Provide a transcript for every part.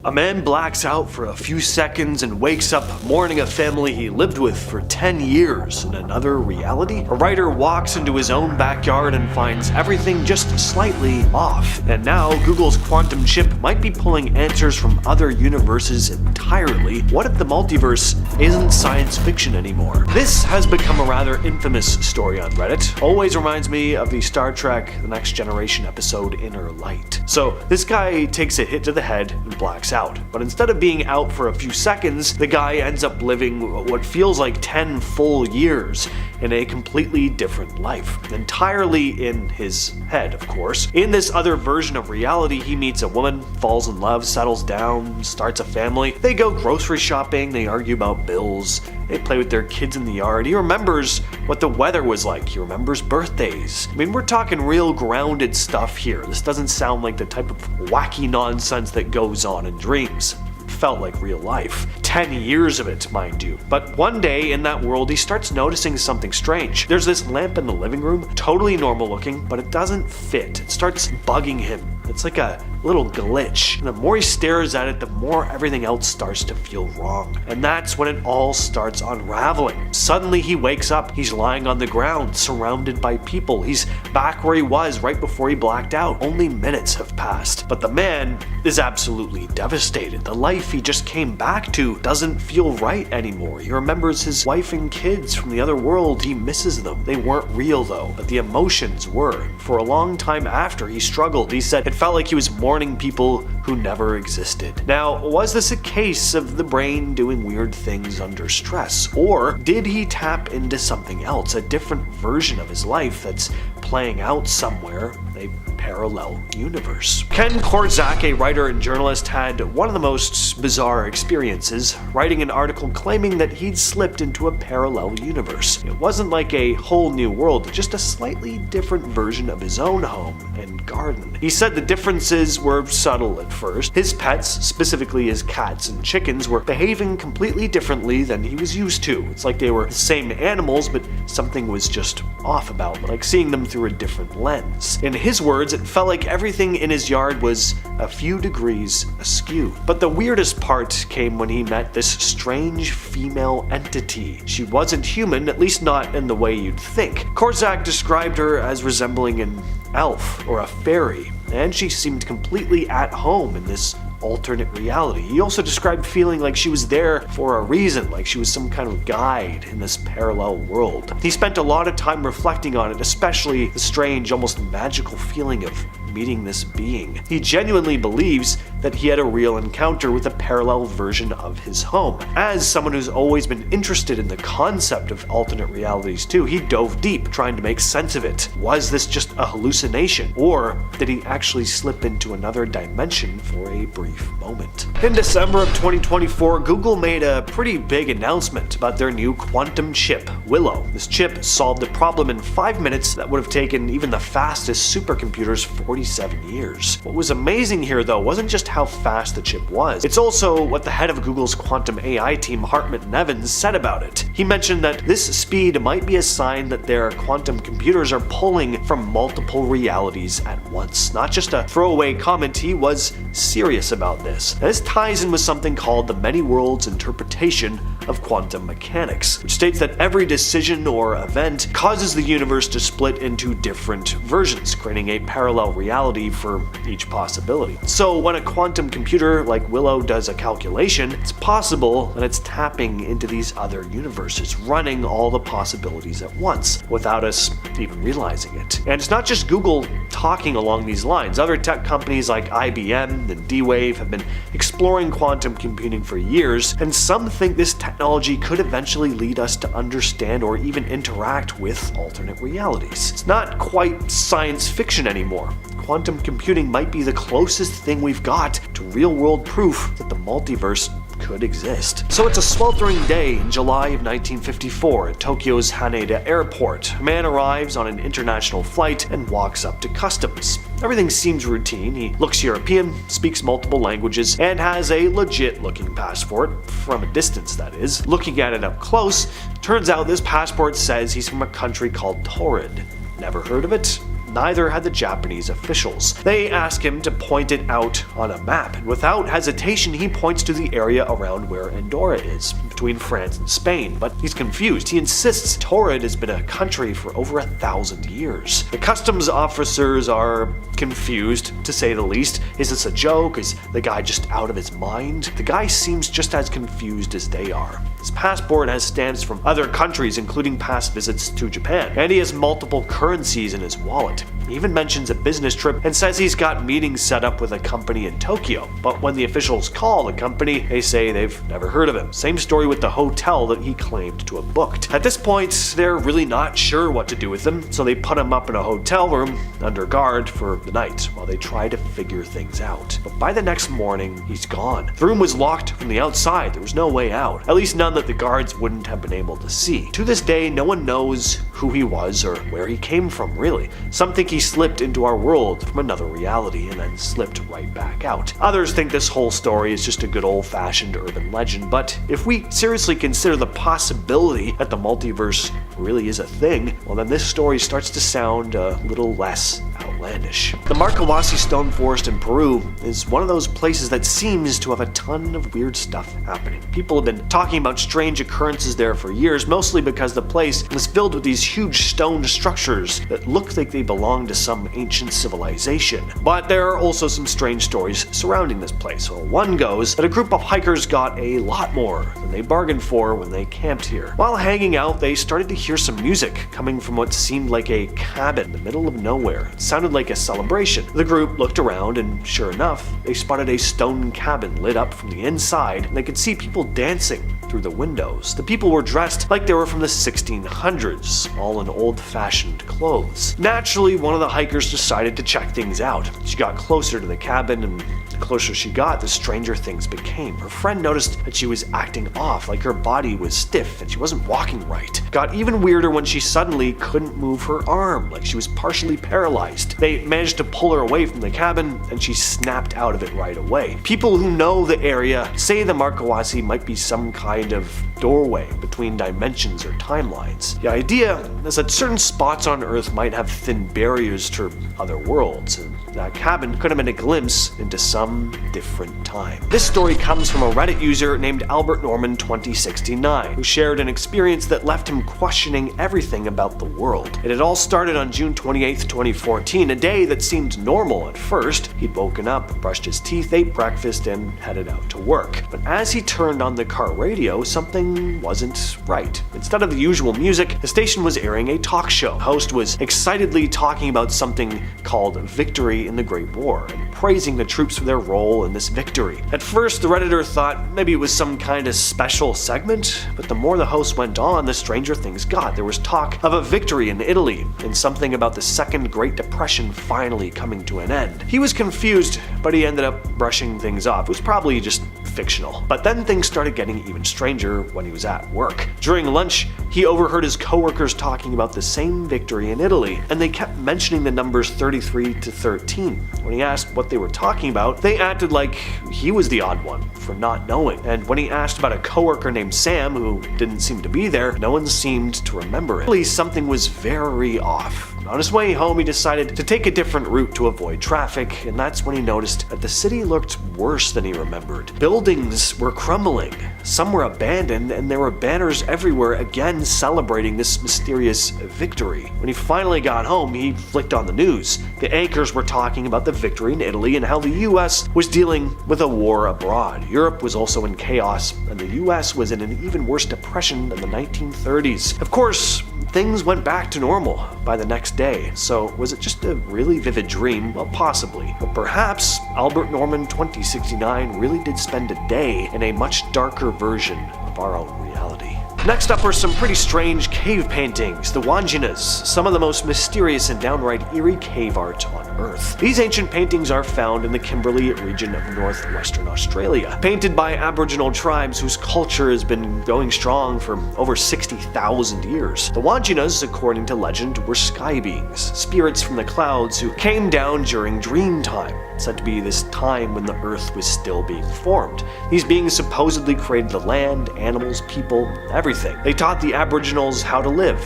A man blacks out for a few seconds and wakes up mourning a family he lived with for 10 years in another reality. A writer walks into his own backyard and finds everything just slightly off. And now Google's quantum chip might be pulling answers from other universes entirely. What if the multiverse isn't science fiction anymore? This has become a rather infamous story on Reddit. Always reminds me of the Star Trek The Next Generation episode Inner Light. So this guy takes a hit to the head and blacks out. But instead of being out for a few seconds, the guy ends up living what feels like 10 full years in a completely different life. Entirely in his head, of course. In this other version of reality, he meets a woman, falls in love, settles down, starts a family. They go grocery shopping, they argue about bills, they play with their kids in the yard. He remembers what the weather was like. He remembers birthdays. I mean, we're talking real grounded stuff here. This doesn't sound like the type of wacky nonsense that goes on in dreams. It felt like real life. 10 years of it, mind you. But one day in that world, he starts noticing something strange. There's this lamp in the living room, totally normal looking, but it doesn't fit. It starts bugging him. It's like a little glitch. And the more he stares at it, the more everything else starts to feel wrong. And that's when it all starts unraveling. Suddenly he wakes up. He's lying on the ground, surrounded by people. He's back where he was right before he blacked out. Only minutes have passed. But the man is absolutely devastated. The life he just came back to doesn't feel right anymore. He remembers his wife and kids from the other world. He misses them. They weren't real though, but the emotions were. For a long time after, he struggled. He said it felt like he was mourning people who never existed. Now, was this a case of the brain doing weird things under stress? Or did he tap into something else, a different version of his life that's playing out somewhere, a parallel universe? Ken Korczak, a writer and journalist, had one of the most bizarre experiences, writing an article claiming that he'd slipped into a parallel universe. It wasn't like a whole new world, just a slightly different version of his own home and garden. He said the differences were subtle at first. His pets, specifically his cats and chickens, were behaving completely differently than he was used to. It's like they were the same animals, but something was just off about them, like seeing them through a different lens. In his words, it felt like everything in his yard was a few degrees askew. But the weirdest part came when he met this strange female entity. She wasn't human, at least not in the way you'd think. Korczak described her as resembling an elf or a fairy, and she seemed completely at home in this alternate reality. He also described feeling like she was there for a reason, like she was some kind of guide in this parallel world. He spent a lot of time reflecting on it, especially the strange, almost magical feeling of meeting this being. He genuinely believes that he had a real encounter with a parallel version of his home. As someone who's always been interested in the concept of alternate realities too, he dove deep trying to make sense of it. Was this just a hallucination, or did he actually slip into another dimension for a brief moment? In December of 2024, Google made a pretty big announcement about their new quantum chip, Willow. This chip solved a problem in 5 minutes that would have taken even the fastest supercomputers 47 years. What was amazing here though wasn't just how fast the chip was, it's also what the head of Google's quantum AI team, Hartmut Nevins, said about it. He mentioned that this speed might be a sign that their quantum computers are pulling from multiple realities at once. Not just a throwaway comment, he was serious about this. Now, this ties in with something called the many worlds interpretation of quantum mechanics, which states that every decision or event causes the universe to split into different versions, creating a parallel reality for each possibility. So when a quantum computer like Willow does a calculation, it's possible that it's tapping into these other universes, running all the possibilities at once, without us even realizing it. And it's not just Google talking along these lines. Other tech companies like IBM and D-Wave have been exploring quantum computing for years, and some think this technology could eventually lead us to understand or even interact with alternate realities. It's not quite science fiction anymore. Quantum computing might be the closest thing we've got to real-world proof that the multiverse could exist. So it's a sweltering day in July of 1954 at Tokyo's Haneda Airport. A man arrives on an international flight and walks up to customs. Everything seems routine. He looks European, speaks multiple languages, and has a legit-looking passport, from a distance that is. Looking at it up close, turns out this passport says he's from a country called Torid. Never heard of it? neither had the Japanese officials. They ask him to point it out on a map, and without hesitation he points to the area around where Andorra is, between France and Spain, but he's confused. He insists Torid has been a country for over 1,000 years. The customs officers are confused, to say the least. Is this a joke? Is the guy just out of his mind? The guy seems just as confused as they are. His passport has stamps from other countries, including past visits to Japan, and he has multiple currencies in his wallet. He even mentions a business trip and says he's got meetings set up with a company in Tokyo, but when the officials call the company, they say they've never heard of him. Same story with the hotel that he claimed to have booked. At this point, they're really not sure what to do with him, so they put him up in a hotel room under guard for the night while they try to figure things out. But by the next morning, he's gone. The room was locked from the outside. There was no way out, at least none that the guards wouldn't have been able to see. To this day, no one knows who he was or where he came from, really. Some think he slipped into our world from another reality and then slipped right back out. Others think this whole story is just a good old-fashioned urban legend, but if we seriously consider the possibility that the multiverse really is a thing, well then this story starts to sound a little less outlandish. The Marcahuasi Stone Forest in Peru is one of those places that seems to have a ton of weird stuff happening. People have been talking about strange occurrences there for years, mostly because the place is filled with these huge stone structures that look like they belong to some ancient civilization. But there are also some strange stories surrounding this place. Well, one goes that a group of hikers got a lot more than they bargained for when they camped here. While hanging out, they started to hear some music coming from what seemed like a cabin in the middle of nowhere. It sounded like a celebration. The group looked around and sure enough, they spotted a stone cabin lit up from the inside, and they could see people dancing through the windows. The people were dressed like they were from the 1600s, all in old-fashioned clothes. Naturally, one of the hikers decided to check things out. She got closer to the cabin, and the closer she got, the stranger things became. Her friend noticed that she was acting off, like her body was stiff and she wasn't walking right. It got even weirder when she suddenly couldn't move her arm, like she was partially paralyzed. They managed to pull her away from the cabin, and she snapped out of it right away. People who know the area say the Marcahuasi might be some kind of doorway between dimensions or timelines. The idea is that certain spots on Earth might have thin barriers to other worlds, and that cabin could have been a glimpse into some different time. This story comes from a Reddit user named Albert Norman 2069, who shared an experience that left him questioning everything about the world. It had all started on June 28, 2014, a day that seemed normal at first. He'd woken up, brushed his teeth, ate breakfast, and headed out to work. But as he turned on the car radio, something wasn't right. Instead of the usual music, the station was airing a talk show. The host was excitedly talking about something called victory in the Great War, and praising the troops for their role in this victory. At first, the Redditor thought maybe it was some kind of special segment, but the more the host went on, the stranger things got. There was talk of a victory in Italy, and something about the Second Great Depression finally coming to an end. He was confused, but he ended up brushing things off. It was probably just fictional. But then things started getting even stranger when he was at work. During lunch, he overheard his coworkers talking about the same victory in Italy, and they kept mentioning the numbers 33 to 13. When he asked what they were talking about, they acted like he was the odd one for not knowing. And when he asked about a coworker named Sam, who didn't seem to be there, no one seemed to remember it. At least something was very off. On his way home, he decided to take a different route to avoid traffic, and that's when he noticed that the city looked worse than he remembered. Buildings were crumbling, some were abandoned, and there were banners everywhere again celebrating this mysterious victory. When he finally got home, he flicked on the news. The anchors were talking about the victory in Italy and how the US was dealing with a war abroad. Europe was also in chaos, and the US was in an even worse depression than the 1930s. Of course, things went back to normal by the next day. So was it just a really vivid dream? Well, possibly. But perhaps Albert Norman 2069 really did spend a day in a much darker version of our own reality. Next up are some pretty strange cave paintings, the Wanginas, some of the most mysterious and downright eerie cave art on Earth. These ancient paintings are found in the Kimberley region of northwestern Australia, painted by Aboriginal tribes whose culture has been going strong for over 60,000 years. The Wanginas, according to legend, were sky beings, spirits from the clouds who came down during dream time, said to be this time when the Earth was still being formed. These beings supposedly created the land, animals, people, everything. They taught the Aboriginals how to live,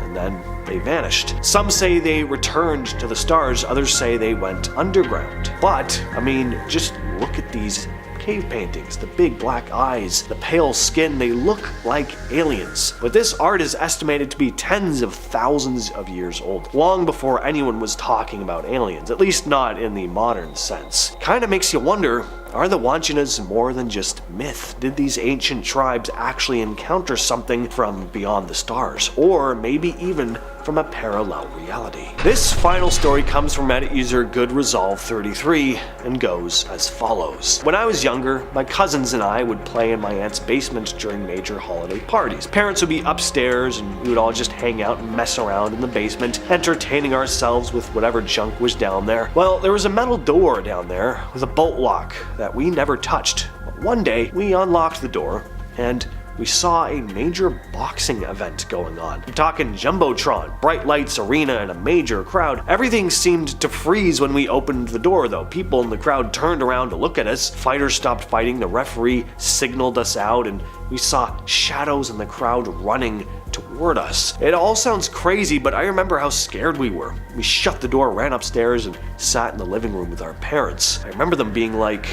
and then they vanished. Some say they returned to the stars, others say they went underground. But, I mean, just look at these cave paintings, the big black eyes, the pale skin, they look like aliens. But this art is estimated to be tens of thousands of years old, long before anyone was talking about aliens, at least not in the modern sense. Kinda makes you wonder, are the Wanchinas more than just myth? Did these ancient tribes actually encounter something from beyond the stars? Or maybe even from a parallel reality? This final story comes from Reddit user GoodResolve33 and goes as follows. When I was younger, my cousins and I would play in my aunt's basement during major holiday parties. Parents would be upstairs and we would all just hang out and mess around in the basement, entertaining ourselves with whatever junk was down there. Well, there was a metal door down there with a bolt lock that we never touched. But one day, we unlocked the door and we saw a major boxing event going on. I'm talking Jumbotron, bright lights, arena, and a major crowd. Everything seemed to freeze when we opened the door though. People in the crowd turned around to look at us. Fighters stopped fighting, the referee signaled us out, and we saw shadows in the crowd running toward us. It all sounds crazy, but I remember how scared we were. We shut the door, ran upstairs, and sat in the living room with our parents. I remember them being like,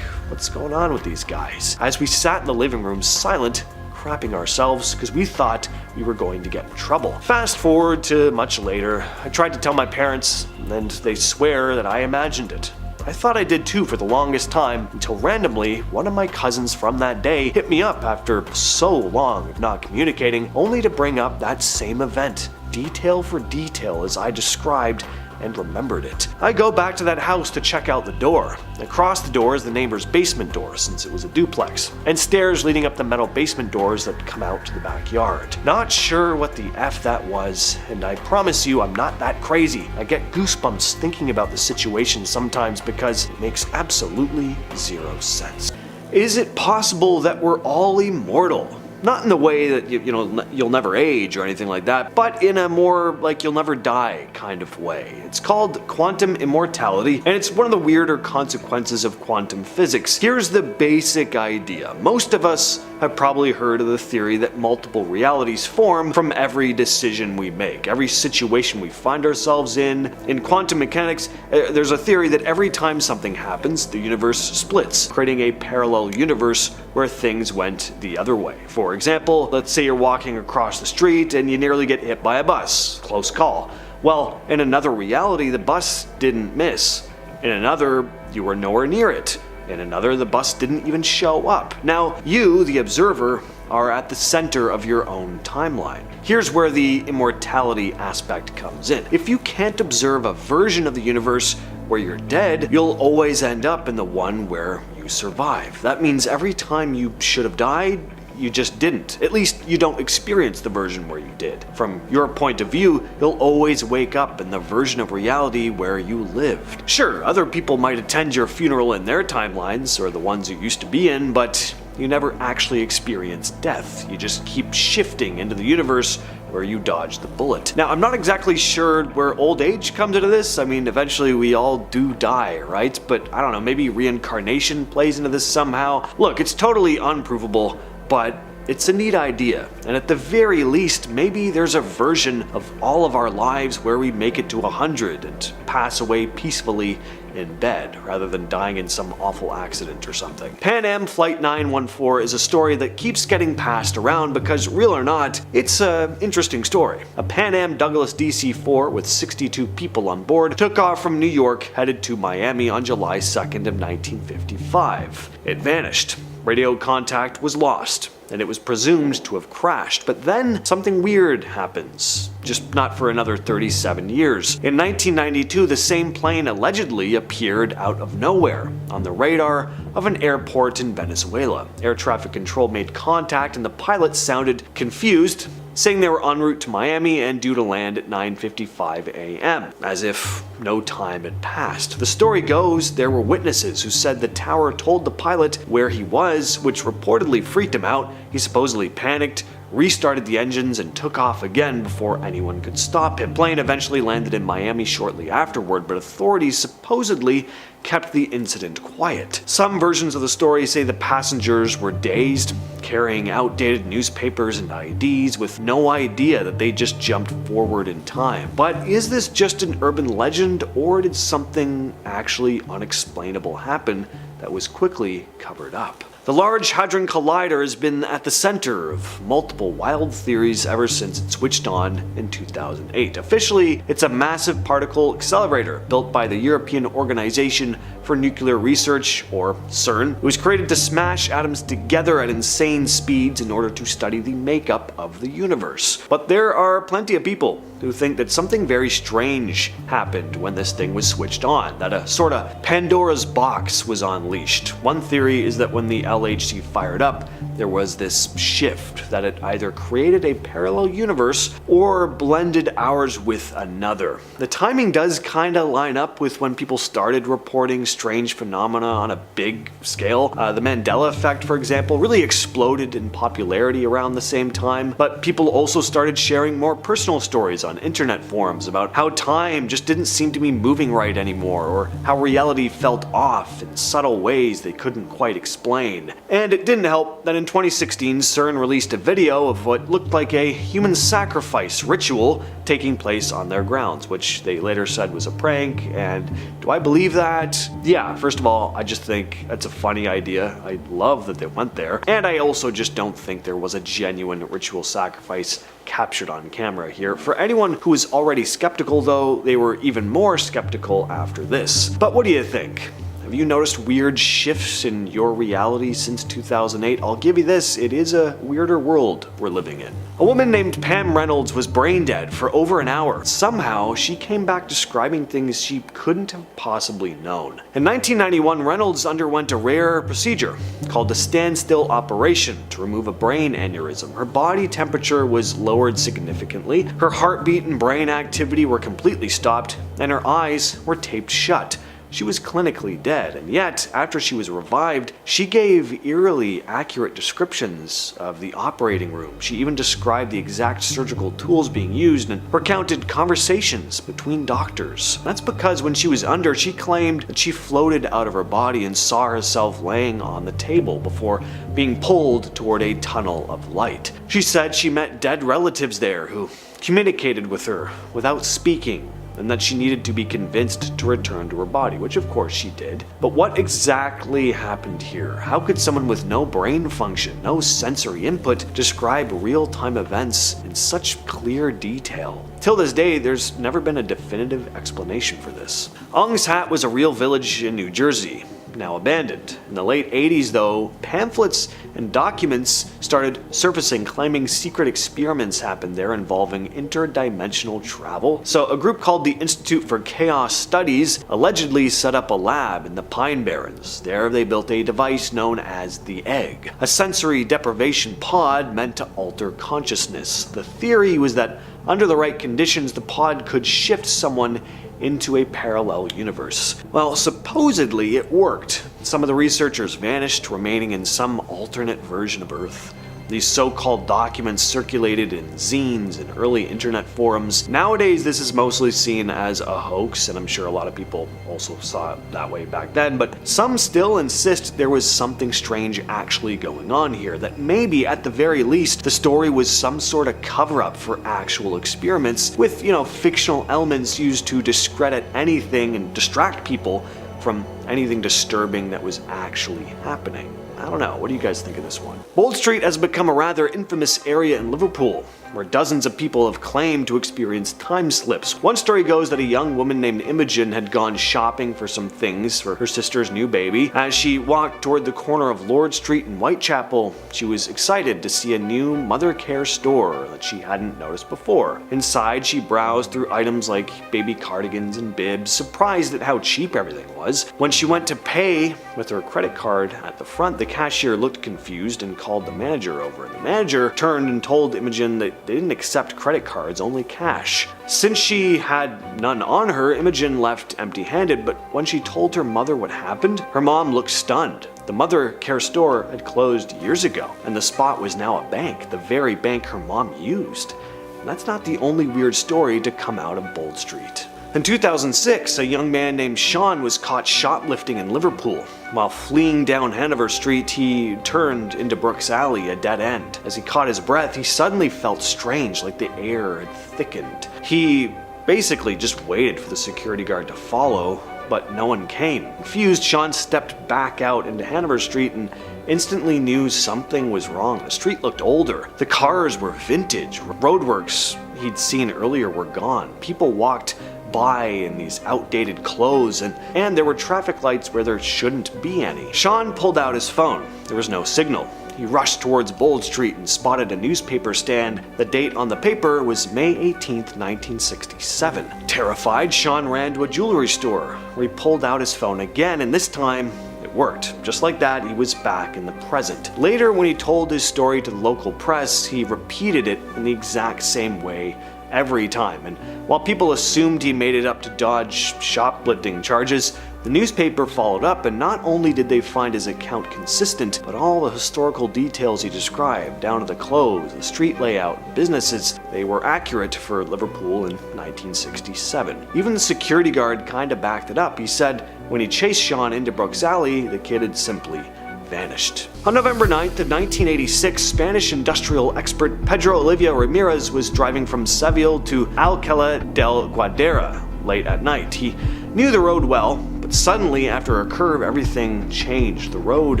"What's going on with these guys?" As we sat in the living room silent, crapping ourselves because we thought we were going to get in trouble. Fast forward to much later, I tried to tell my parents and they swear that I imagined it. I thought I did too for the longest time until randomly one of my cousins from that day hit me up after so long of not communicating, only to bring up that same event, detail for detail as I described and remembered it. I go back to that house to check out the door. Across the door is the neighbor's basement door, since it was a duplex, and stairs leading up the metal basement doors that come out to the backyard. Not sure what the F that was, and I promise you I'm not that crazy. I get goosebumps thinking about the situation sometimes because it makes absolutely zero sense. Is it possible that we're all immortal? Not in the way that you'll never age or anything like that, but in a more like you'll never die kind of way. It's called quantum immortality, and it's one of the weirder consequences of quantum physics. Here's the basic idea. Most of us have probably heard of the theory that multiple realities form from every decision we make, every situation we find ourselves in. In quantum mechanics, there's a theory that every time something happens, the universe splits, creating a parallel universe where things went the other way. For example, let's say you're walking across the street and you nearly get hit by a bus. Close call. Well, in another reality, the bus didn't miss. In another, you were nowhere near it. In another, the bus didn't even show up. Now, you, the observer, are at the center of your own timeline. Here's where the immortality aspect comes in. If you can't observe a version of the universe where you're dead, you'll always end up in the one where you survive. That means every time you should have died, you just didn't. At least you don't experience the version where you did. From your point of view, you'll always wake up in the version of reality where you lived. Sure, other people might attend your funeral in their timelines, or the ones you used to be in, but you never actually experience death. You just keep shifting into the universe where you dodged the bullet. Now, I'm not exactly sure where old age comes into this. I mean, eventually we all do die, right? But I don't know, maybe reincarnation plays into this somehow. Look, it's totally unprovable, but it's a neat idea, and at the very least, maybe there's a version of all of our lives where we make it to 100 and pass away peacefully in bed, rather than dying in some awful accident or something. Pan Am Flight 914 is a story that keeps getting passed around because, real or not, it's an interesting story. A Pan Am Douglas DC-4 with 62 people on board took off from New York, headed to Miami on July 2nd of 1955. It vanished. Radio contact was lost, and it was presumed to have crashed. But then something weird happens, just not for another 37 years. In 1992, the same plane allegedly appeared out of nowhere on the radar of an airport in Venezuela. Air traffic control made contact, and the pilot sounded confused, saying they were en route to Miami and due to land at 9:55 a.m., as if no time had passed. The story goes there were witnesses who said the tower told the pilot where he was, which reportedly freaked him out. He supposedly panicked, restarted the engines and took off again before anyone could stop him. The plane eventually landed in Miami shortly afterward, but authorities supposedly kept the incident quiet. Some versions of the story say the passengers were dazed, carrying outdated newspapers and IDs with no idea that they just jumped forward in time. But is this just an urban legend, or did something actually unexplainable happen that was quickly covered up? The Large Hadron Collider has been at the center of multiple wild theories ever since it switched on in 2008. Officially, it's a massive particle accelerator built by the European Organization for Nuclear Research, or CERN. It was created to smash atoms together at insane speeds in order to study the makeup of the universe. But there are plenty of people who think that something very strange happened when this thing was switched on, that a sort of Pandora's box was unleashed. One theory is that when the LHC fired up, there was this shift, that it either created a parallel universe or blended ours with another. The timing does kinda line up with when people started reporting strange phenomena on a big scale. The Mandela Effect, for example, really exploded in popularity around the same time, but people also started sharing more personal stories on internet forums about how time just didn't seem to be moving right anymore, or how reality felt off in subtle ways they couldn't quite explain. And it didn't help that in 2016 CERN released a video of what looked like a human sacrifice ritual taking place on their grounds, which they later said was a prank. And do I believe that? Yeah, first of all, I just think that's a funny idea. I love that they went there. And I also just don't think there was a genuine ritual sacrifice captured on camera here. For anyone who is already skeptical though, they were even more skeptical after this. But what do you think? Have you noticed weird shifts in your reality since 2008? I'll give you this, it is a weirder world we're living in. A woman named Pam Reynolds was brain dead for over an hour. Somehow, she came back describing things she couldn't have possibly known. In 1991, Reynolds underwent a rare procedure called a standstill operation to remove a brain aneurysm. Her body temperature was lowered significantly, her heartbeat and brain activity were completely stopped, and her eyes were taped shut. She was clinically dead, and yet, after she was revived, she gave eerily accurate descriptions of the operating room. She even described the exact surgical tools being used and recounted conversations between doctors. That's because when she was under, she claimed that she floated out of her body and saw herself laying on the table before being pulled toward a tunnel of light. She said she met dead relatives there who communicated with her without speaking, and that she needed to be convinced to return to her body, which of course she did. But what exactly happened here? How could someone with no brain function, no sensory input, describe real-time events in such clear detail? Till this day, there's never been a definitive explanation for this. Ong's Hat was a real village in New Jersey, now abandoned. In the late 80s though, pamphlets and documents started surfacing claiming secret experiments happened there involving interdimensional travel. So a group called the Institute for Chaos Studies allegedly set up a lab in the Pine Barrens. There they built a device known as the Egg, a sensory deprivation pod meant to alter consciousness. The theory was that under the right conditions, the pod could shift someone into a parallel universe. Well, supposedly it worked. Some of the researchers vanished, remaining in some alternate version of Earth. These so-called documents circulated in zines and early internet forums. Nowadays, this is mostly seen as a hoax, and I'm sure a lot of people also saw it that way back then, but some still insist there was something strange actually going on here, that maybe, at the very least, the story was some sort of cover-up for actual experiments with, fictional elements used to discredit anything and distract people from anything disturbing that was actually happening. I don't know, what do you guys think of this one? Bold Street has become a rather infamous area in Liverpool, where dozens of people have claimed to experience time slips. One story goes that a young woman named Imogen had gone shopping for some things for her sister's new baby. As she walked toward the corner of Lord Street in Whitechapel, she was excited to see a new mother care store that she hadn't noticed before. Inside, she browsed through items like baby cardigans and bibs, surprised at how cheap everything was. When she went to pay with her credit card at the front, the cashier looked confused and called the manager over. The manager turned and told Imogen that they didn't accept credit cards, only cash. Since she had none on her, Imogen left empty-handed, but when she told her mother what happened, her mom looked stunned. The Mother Care store had closed years ago, and the spot was now a bank, the very bank her mom used. And that's not the only weird story to come out of Bold Street. In 2006, a young man named Sean was caught shoplifting in Liverpool. While fleeing down Hanover Street, he turned into Brooks Alley, a dead end. As he caught his breath, he suddenly felt strange, like the air had thickened. He basically just waited for the security guard to follow, but no one came. Confused, Sean stepped back out into Hanover Street and instantly knew something was wrong. The street looked older. The cars were vintage. Roadworks he'd seen earlier were gone. People walked by in these outdated clothes, and there were traffic lights where there shouldn't be any. Sean pulled out his phone. There was no signal. He rushed towards Bold Street and spotted a newspaper stand. The date on the paper was May 18th, 1967. Terrified, Sean ran to a jewelry store, where he pulled out his phone again, and this time it worked. Just like that, he was back in the present. Later, when he told his story to the local press, he repeated it in the exact same way every time, and while people assumed he made it up to dodge shoplifting charges, the newspaper followed up, and not only did they find his account consistent, but all the historical details he described, down to the clothes, the street layout, businesses, they were accurate for Liverpool in 1967. Even the security guard kinda backed it up. He said when he chased Sean into Brooks Alley, the kid had simply vanished. On November 9th of 1986, Spanish industrial expert Pedro Olivia Ramirez was driving from Seville to Alcalá del Guadera late at night. He knew the road well, but suddenly after a curve everything changed. The road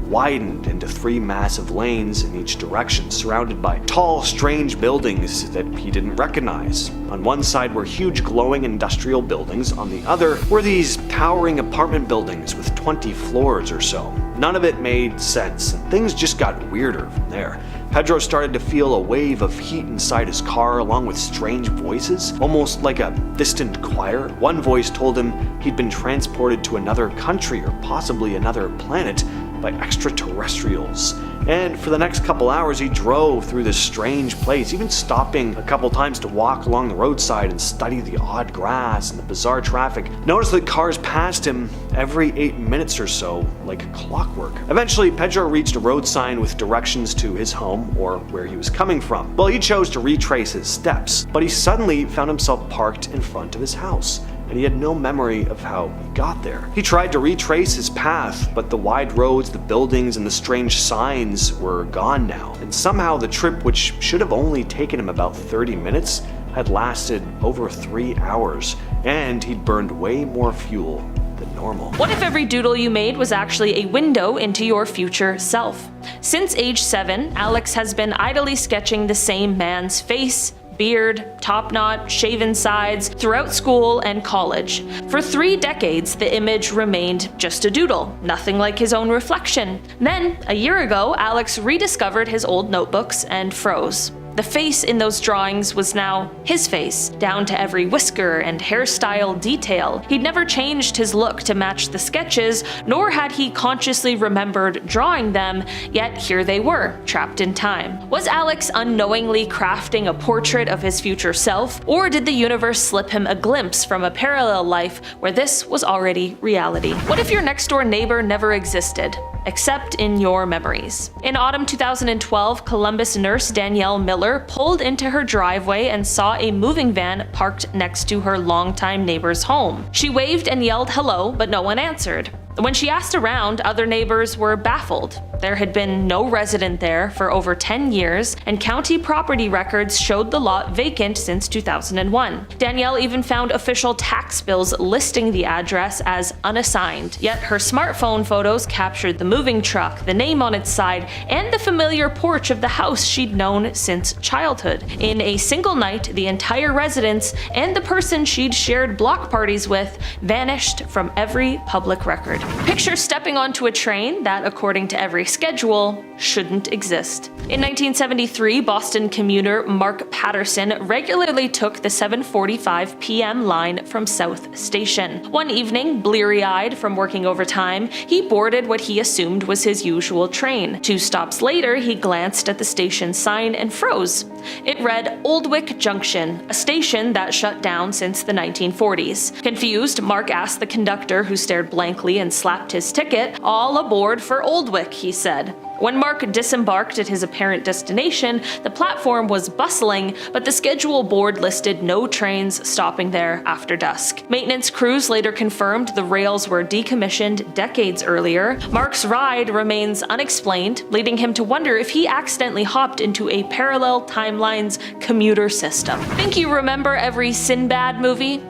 widened into 3 massive lanes in each direction, surrounded by tall, strange buildings that he didn't recognize. On one side were huge glowing industrial buildings, on the other were these towering apartment buildings with 20 floors or so. None of it made sense, and things just got weirder from there. Pedro started to feel a wave of heat inside his car, along with strange voices, almost like a distant choir. One voice told him he'd been transported to another country or possibly another planet by extraterrestrials. And for the next couple hours he drove through this strange place, even stopping a couple times to walk along the roadside and study the odd grass and the bizarre traffic. Noticed that cars passed him every 8 minutes or so, like clockwork. Eventually, Pedro reached a road sign with directions to his home or where he was coming from. Well, he chose to retrace his steps, but he suddenly found himself parked in front of his house, and he had no memory of how he got there. He tried to retrace his path, but the wide roads, the buildings, and the strange signs were gone now. And somehow the trip, which should have only taken him about 30 minutes, had lasted over 3 hours, and he'd burned way more fuel than normal. What if every doodle you made was actually a window into your future self? Since age 7, Alex has been idly sketching the same man's face, beard, top knot, shaven sides throughout school and college. For 3 decades, the image remained just a doodle, nothing like his own reflection. Then, a year ago, Alex rediscovered his old notebooks and froze. The face in those drawings was now his face, down to every whisker and hairstyle detail. He'd never changed his look to match the sketches, nor had he consciously remembered drawing them, yet here they were, trapped in time. Was Alex unknowingly crafting a portrait of his future self, or did the universe slip him a glimpse from a parallel life where this was already reality? What if your next door neighbor never existed, except in your memories? In autumn 2012, Columbus nurse Danielle Miller pulled into her driveway and saw a moving van parked next to her longtime neighbor's home. She waved and yelled hello, but no one answered. When she asked around, other neighbors were baffled. There had been no resident there for over 10 years, and county property records showed the lot vacant since 2001. Danielle even found official tax bills listing the address as unassigned, yet her smartphone photos captured the moving truck, the name on its side, and the familiar porch of the house she'd known since childhood. In a single night, the entire residence and the person she'd shared block parties with vanished from every public record. Picture stepping onto a train that, according to every schedule shouldn't exist. In 1973, Boston commuter Mark Patterson regularly took the 7:45 p.m. line from South Station. One evening, bleary-eyed from working overtime, he boarded what he assumed was his usual train. 2 stops later, he glanced at the station sign and froze. It read Oldwick Junction, a station that shut down since the 1940s. Confused, Mark asked the conductor, who stared blankly and slapped his ticket. "All aboard for Oldwick," he said. When Mark disembarked at his apparent destination, the platform was bustling, but the schedule board listed no trains stopping there after dusk. Maintenance crews later confirmed the rails were decommissioned decades earlier. Mark's ride remains unexplained, leading him to wonder if he accidentally hopped into a parallel timelines commuter system. Think you remember every Sinbad movie?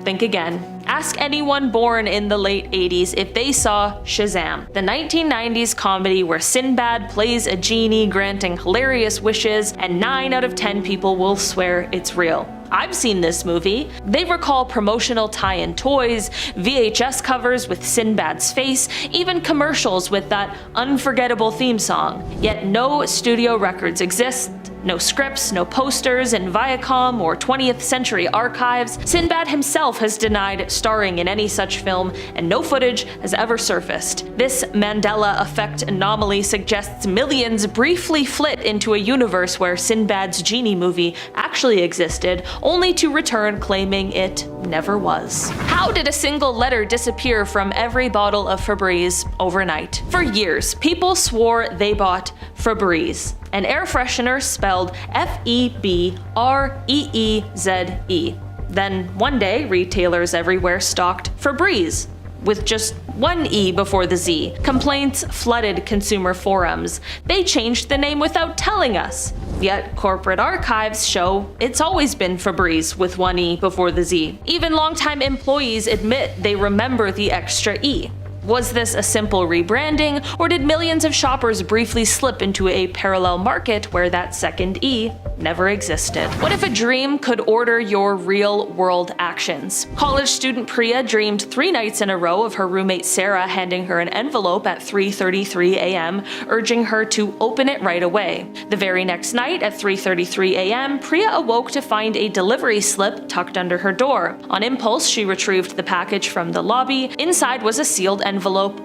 Think again. Ask anyone born in the late 80s if they saw Shazam, the 1990s comedy where Sinbad plays a genie granting hilarious wishes, and 9 out of 10 people will swear it's real. I've seen this movie. They recall promotional tie-in toys, VHS covers with Sinbad's face, even commercials with that unforgettable theme song. Yet no studio records exist, no scripts, no posters in Viacom or 20th Century Archives. Sinbad himself has denied starring in any such film, and no footage has ever surfaced. This Mandela Effect anomaly suggests millions briefly flit into a universe where Sinbad's genie movie actually existed, only to return claiming it never was. How did a single letter disappear from every bottle of Febreze overnight? For years, people swore they bought Febreze, an air freshener spelled F-E-B-R-E-E-Z-E. Then one day, retailers everywhere stocked Febreze, with just one E before the Z. Complaints flooded consumer forums. They changed the name without telling us. Yet corporate archives show it's always been Febreze with one E before the Z. Even longtime employees admit they remember the extra E. Was this a simple rebranding, or did millions of shoppers briefly slip into a parallel market where that second E never existed? What if a dream could order your real-world actions? College student Priya dreamed 3 nights in a row of her roommate Sarah handing her an envelope at 3:33 a.m., urging her to open it right away. The very next night at 3:33 a.m., Priya awoke to find a delivery slip tucked under her door. On impulse, she retrieved the package from the lobby. Inside was a sealed envelope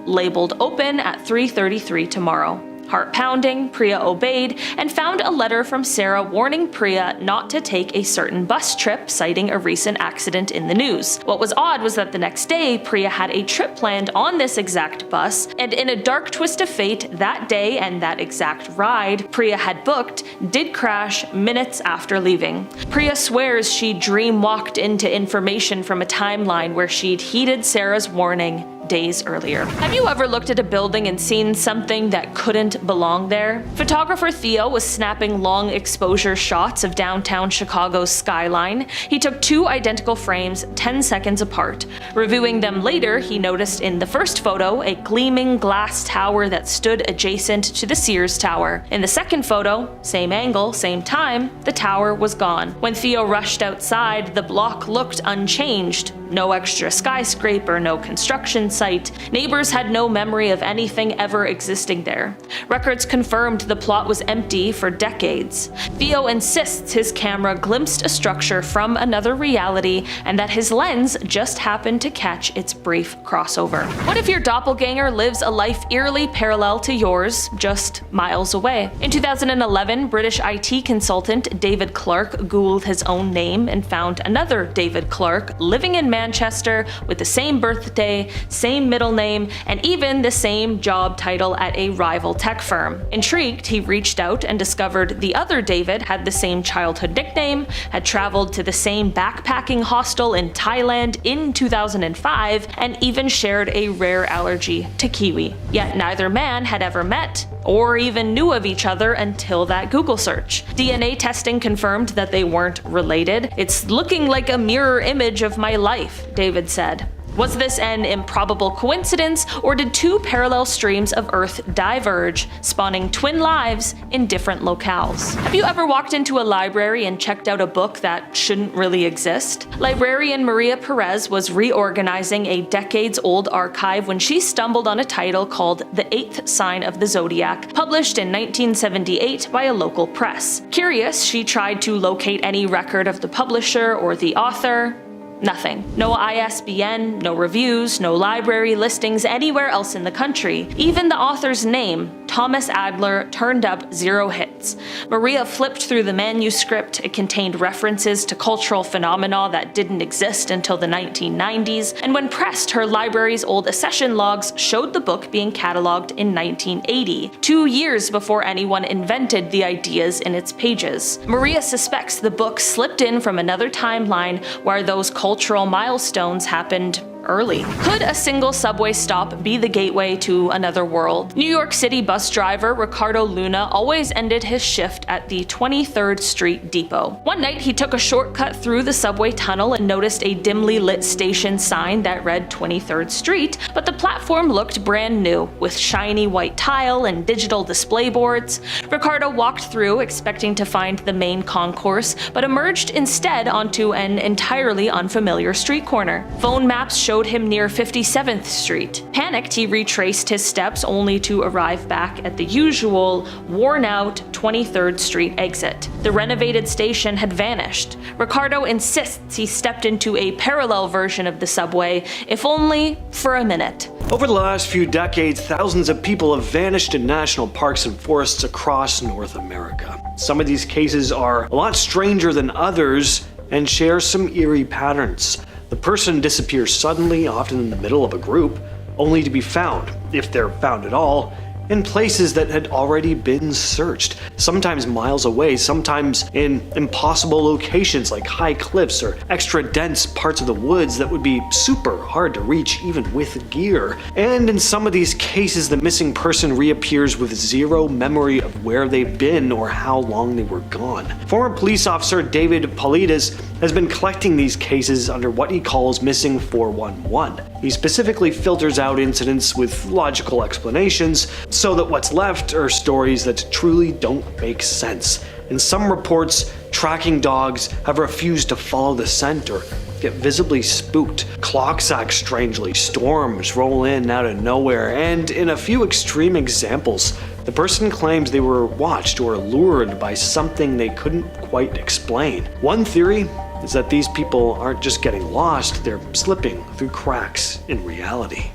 labeled "Open at 3:33 tomorrow." Heart pounding, Priya obeyed and found a letter from Sarah warning Priya not to take a certain bus trip, citing a recent accident in the news. What was odd was that the next day, Priya had a trip planned on this exact bus, and in a dark twist of fate, that day and that exact ride Priya had booked did crash minutes after leaving. Priya swears she dream-walked into information from a timeline where she'd heeded Sarah's warning days earlier. Have you ever looked at a building and seen something that couldn't belong there? Photographer Theo was snapping long exposure shots of downtown Chicago's skyline. He took 2 identical frames 10 seconds apart. Reviewing them later, he noticed in the first photo a gleaming glass tower that stood adjacent to the Sears Tower. In the second photo, same angle, same time, the tower was gone. When Theo rushed outside, the block looked unchanged. No extra skyscraper, no construction site. Neighbors had no memory of anything ever existing there. Records confirmed the plot was empty for decades. Theo insists his camera glimpsed a structure from another reality and that his lens just happened to catch its brief crossover. What if your doppelganger lives a life eerily parallel to yours, just miles away? In 2011, British IT consultant David Clark Googled his own name and found another David Clark living in Manchester with the same birthday, same middle name, and even the same job title at a rival tech firm. Intrigued, he reached out and discovered the other David had the same childhood nickname, had traveled to the same backpacking hostel in Thailand in 2005, and even shared a rare allergy to kiwi. Yet neither man had ever met or even knew of each other until that Google search. DNA testing confirmed that they weren't related. "It's looking like a mirror image of my life," David said. Was this an improbable coincidence, or did two parallel streams of Earth diverge, spawning twin lives in different locales? Have you ever walked into a library and checked out a book that shouldn't really exist? Librarian Maria Perez was reorganizing a decades-old archive when she stumbled on a title called The Eighth Sign of the Zodiac, published in 1978 by a local press. Curious, she tried to locate any record of the publisher or the author. Nothing. No ISBN, no reviews, no library listings anywhere else in the country. Even the author's name, Thomas Adler, turned up 0 hits. Maria flipped through the manuscript. It contained references to cultural phenomena that didn't exist until the 1990s, and when pressed, her library's old accession logs showed the book being catalogued in 1980, 2 years before anyone invented the ideas in its pages. Maria suspects the book slipped in from another timeline where those cultural milestones happened early. Could a single subway stop be the gateway to another world? New York City bus driver Ricardo Luna always ended his shift at the 23rd Street Depot. One night he took a shortcut through the subway tunnel and noticed a dimly lit station sign that read 23rd Street, but the platform looked brand new, with shiny white tile and digital display boards. Ricardo walked through expecting to find the main concourse, but emerged instead onto an entirely unfamiliar street corner. Phone maps showed him near 57th Street. Panicked, he retraced his steps only to arrive back at the usual, worn-out 23rd Street exit. The renovated station had vanished. Ricardo insists he stepped into a parallel version of the subway, if only for a minute. Over the last few decades, thousands of people have vanished in national parks and forests across North America. Some of these cases are a lot stranger than others and share some eerie patterns. The person disappears suddenly, often in the middle of a group, only to be found, if they're found at all, in places that had already been searched, sometimes miles away, sometimes in impossible locations like high cliffs or extra dense parts of the woods that would be super hard to reach even with gear. And in some of these cases, the missing person reappears with zero memory of where they've been or how long they were gone. Former police officer David Paulides has been collecting these cases under what he calls Missing 411. He specifically filters out incidents with logical explanations, so that what's left are stories that truly don't make sense. In some reports, tracking dogs have refused to follow the scent or get visibly spooked. Clocks act strangely, storms roll in out of nowhere, and in a few extreme examples, the person claims they were watched or lured by something they couldn't quite explain. One theory is that these people aren't just getting lost, they're slipping through cracks in reality.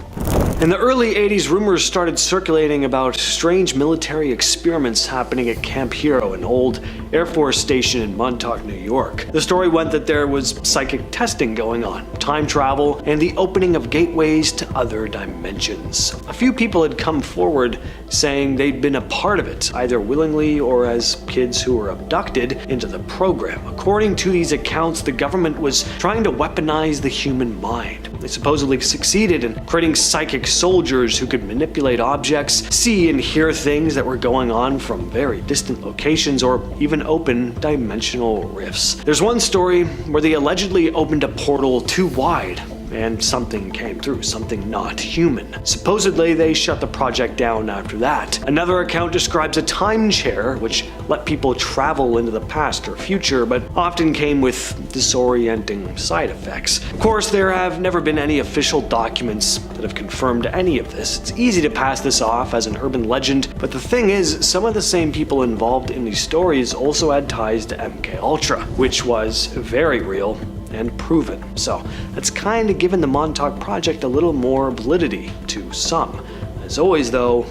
In the early 80s, rumors started circulating about strange military experiments happening at Camp Hero, an old Air Force station in Montauk, New York. The story went that there was psychic testing going on, time travel, and the opening of gateways to other dimensions. A few people had come forward saying they'd been a part of it, either willingly or as kids who were abducted into the program. According to these accounts, the government was trying to weaponize the human mind. They supposedly succeeded in creating psychic soldiers who could manipulate objects, see and hear things that were going on from very distant locations, or even open dimensional rifts. There's one story where they allegedly opened a portal too wide and something came through, something not human. Supposedly, they shut the project down after that. Another account describes a time chair, which let people travel into the past or future, but often came with disorienting side effects. Of course, there have never been any official documents that have confirmed any of this. It's easy to pass this off as an urban legend, but the thing is, some of the same people involved in these stories also had ties to MKUltra, which was very real and proven. So that's kind of given the Montauk project a little more validity to some. As always though,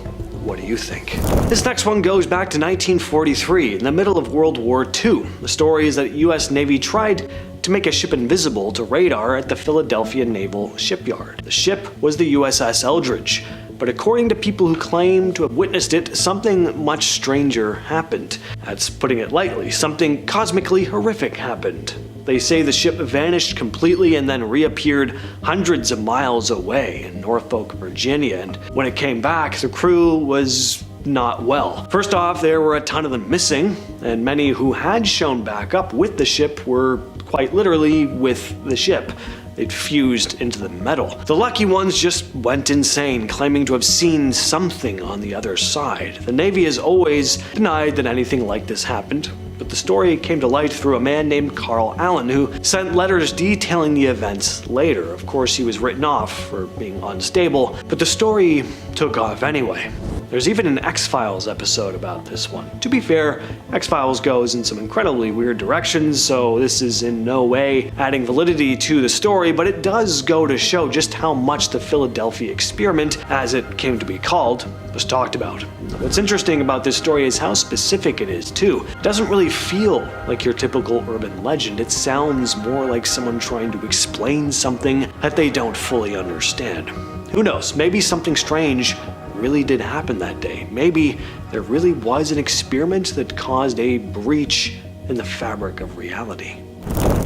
what do you think? This next one goes back to 1943, in the middle of World War II. The story is that US Navy tried to make a ship invisible to radar at the Philadelphia Naval Shipyard. The ship was the USS Eldridge, but according to people who claim to have witnessed it, something much stranger happened. That's putting it lightly. Something cosmically horrific happened. They say the ship vanished completely and then reappeared hundreds of miles away in Norfolk, Virginia, and when it came back, the crew was not well. First off, there were a ton of them missing, and many who had shown back up with the ship were quite literally with the ship. They'd fused into the metal. The lucky ones just went insane, claiming to have seen something on the other side. The Navy has always denied that anything like this happened, but the story came to light through a man named Carl Allen, who sent letters detailing the events later. Of course, he was written off for being unstable, but the story took off anyway. There's even an X-Files episode about this one. To be fair, X-Files goes in some incredibly weird directions, so this is in no way adding validity to the story, but it does go to show just how much the Philadelphia experiment, as it came to be called, was talked about. What's interesting about this story is how specific it is, too. It doesn't really feel like your typical urban legend. It sounds more like someone trying to explain something that they don't fully understand. Who knows, maybe something strange really did happen that day. Maybe there really was an experiment that caused a breach in the fabric of reality.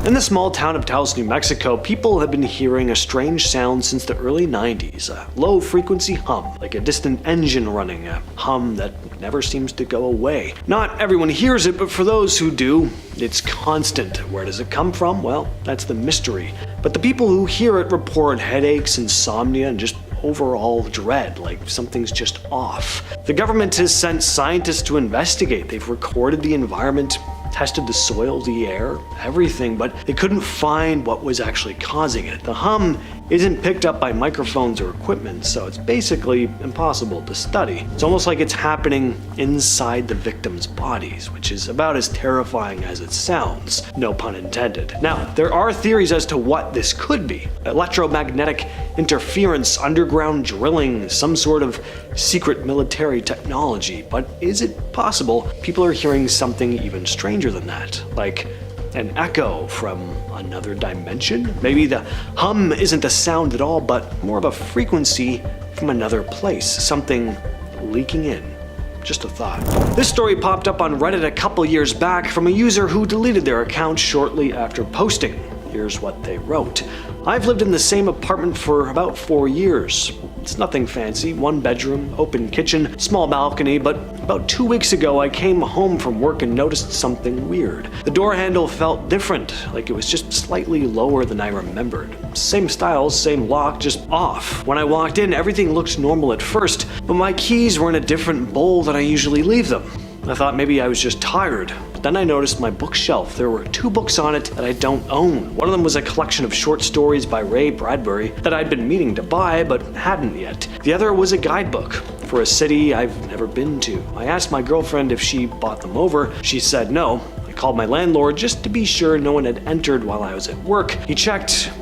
In the small town of Taos, New Mexico, people have been hearing a strange sound since the early 90s, a low-frequency hum, like a distant engine running, a hum that never seems to go away. Not everyone hears it, but for those who do, it's constant. Where does it come from? Well, that's the mystery. But the people who hear it report headaches, insomnia, and just overall dread, like something's just off. The government has sent scientists to investigate. They've recorded the environment, tested the soil, the air, everything, but they couldn't find what was actually causing it. The hum isn't picked up by microphones or equipment, so it's basically impossible to study. It's almost like it's happening inside the victims' bodies, which is about as terrifying as it sounds, no pun intended. Now, there are theories as to what this could be. Electromagnetic interference, underground drilling, some sort of secret military technology, but is it possible people are hearing something even stranger than that? Like an echo from another dimension? Maybe the hum isn't a sound at all, but more of a frequency from another place, something leaking in. Just a thought. This story popped up on Reddit a couple years back from a user who deleted their account shortly after posting. Here's what they wrote. I've lived in the same apartment for about 4 years. It's nothing fancy, 1 bedroom, open kitchen, small balcony, but about 2 weeks ago I came home from work and noticed something weird. The door handle felt different, like it was just slightly lower than I remembered. Same style, same lock, just off. When I walked in, everything looked normal at first, but my keys were in a different bowl than I usually leave them. I thought maybe I was just tired, but then I noticed my bookshelf. There were 2 books on it that I don't own. One of them was a collection of short stories by Ray Bradbury that I'd been meaning to buy but hadn't yet. The other was a guidebook for a city I've never been to. I asked my girlfriend if she bought them over. She said no. I called my landlord just to be sure no one had entered while I was at work. He checked.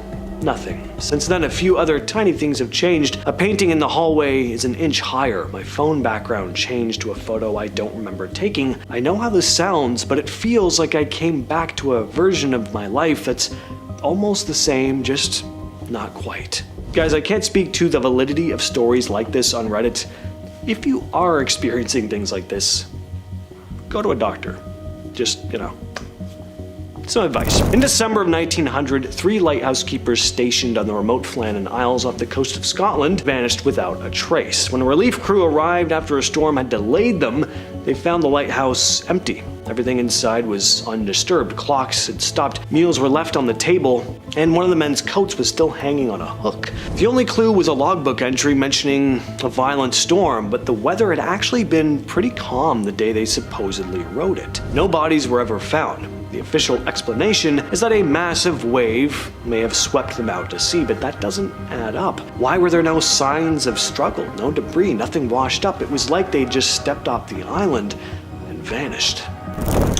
Nothing. Since then, a few other tiny things have changed. A painting in the hallway is an inch higher. My phone background changed to a photo I don't remember taking. I know how this sounds, but it feels like I came back to a version of my life that's almost the same, just not quite. Guys, I can't speak to the validity of stories like this on Reddit. If you are experiencing things like this, go to a doctor. Just, some advice. In December of 1900, 3 lighthouse keepers stationed on the remote Flannan Isles off the coast of Scotland vanished without a trace. When a relief crew arrived after a storm had delayed them, they found the lighthouse empty. Everything inside was undisturbed. Clocks had stopped, meals were left on the table, and one of the men's coats was still hanging on a hook. The only clue was a logbook entry mentioning a violent storm, but the weather had actually been pretty calm the day they supposedly wrote it. No bodies were ever found. The official explanation is that a massive wave may have swept them out to sea, but that doesn't add up. Why were there no signs of struggle, no debris, nothing washed up? It was like they just stepped off the island and vanished.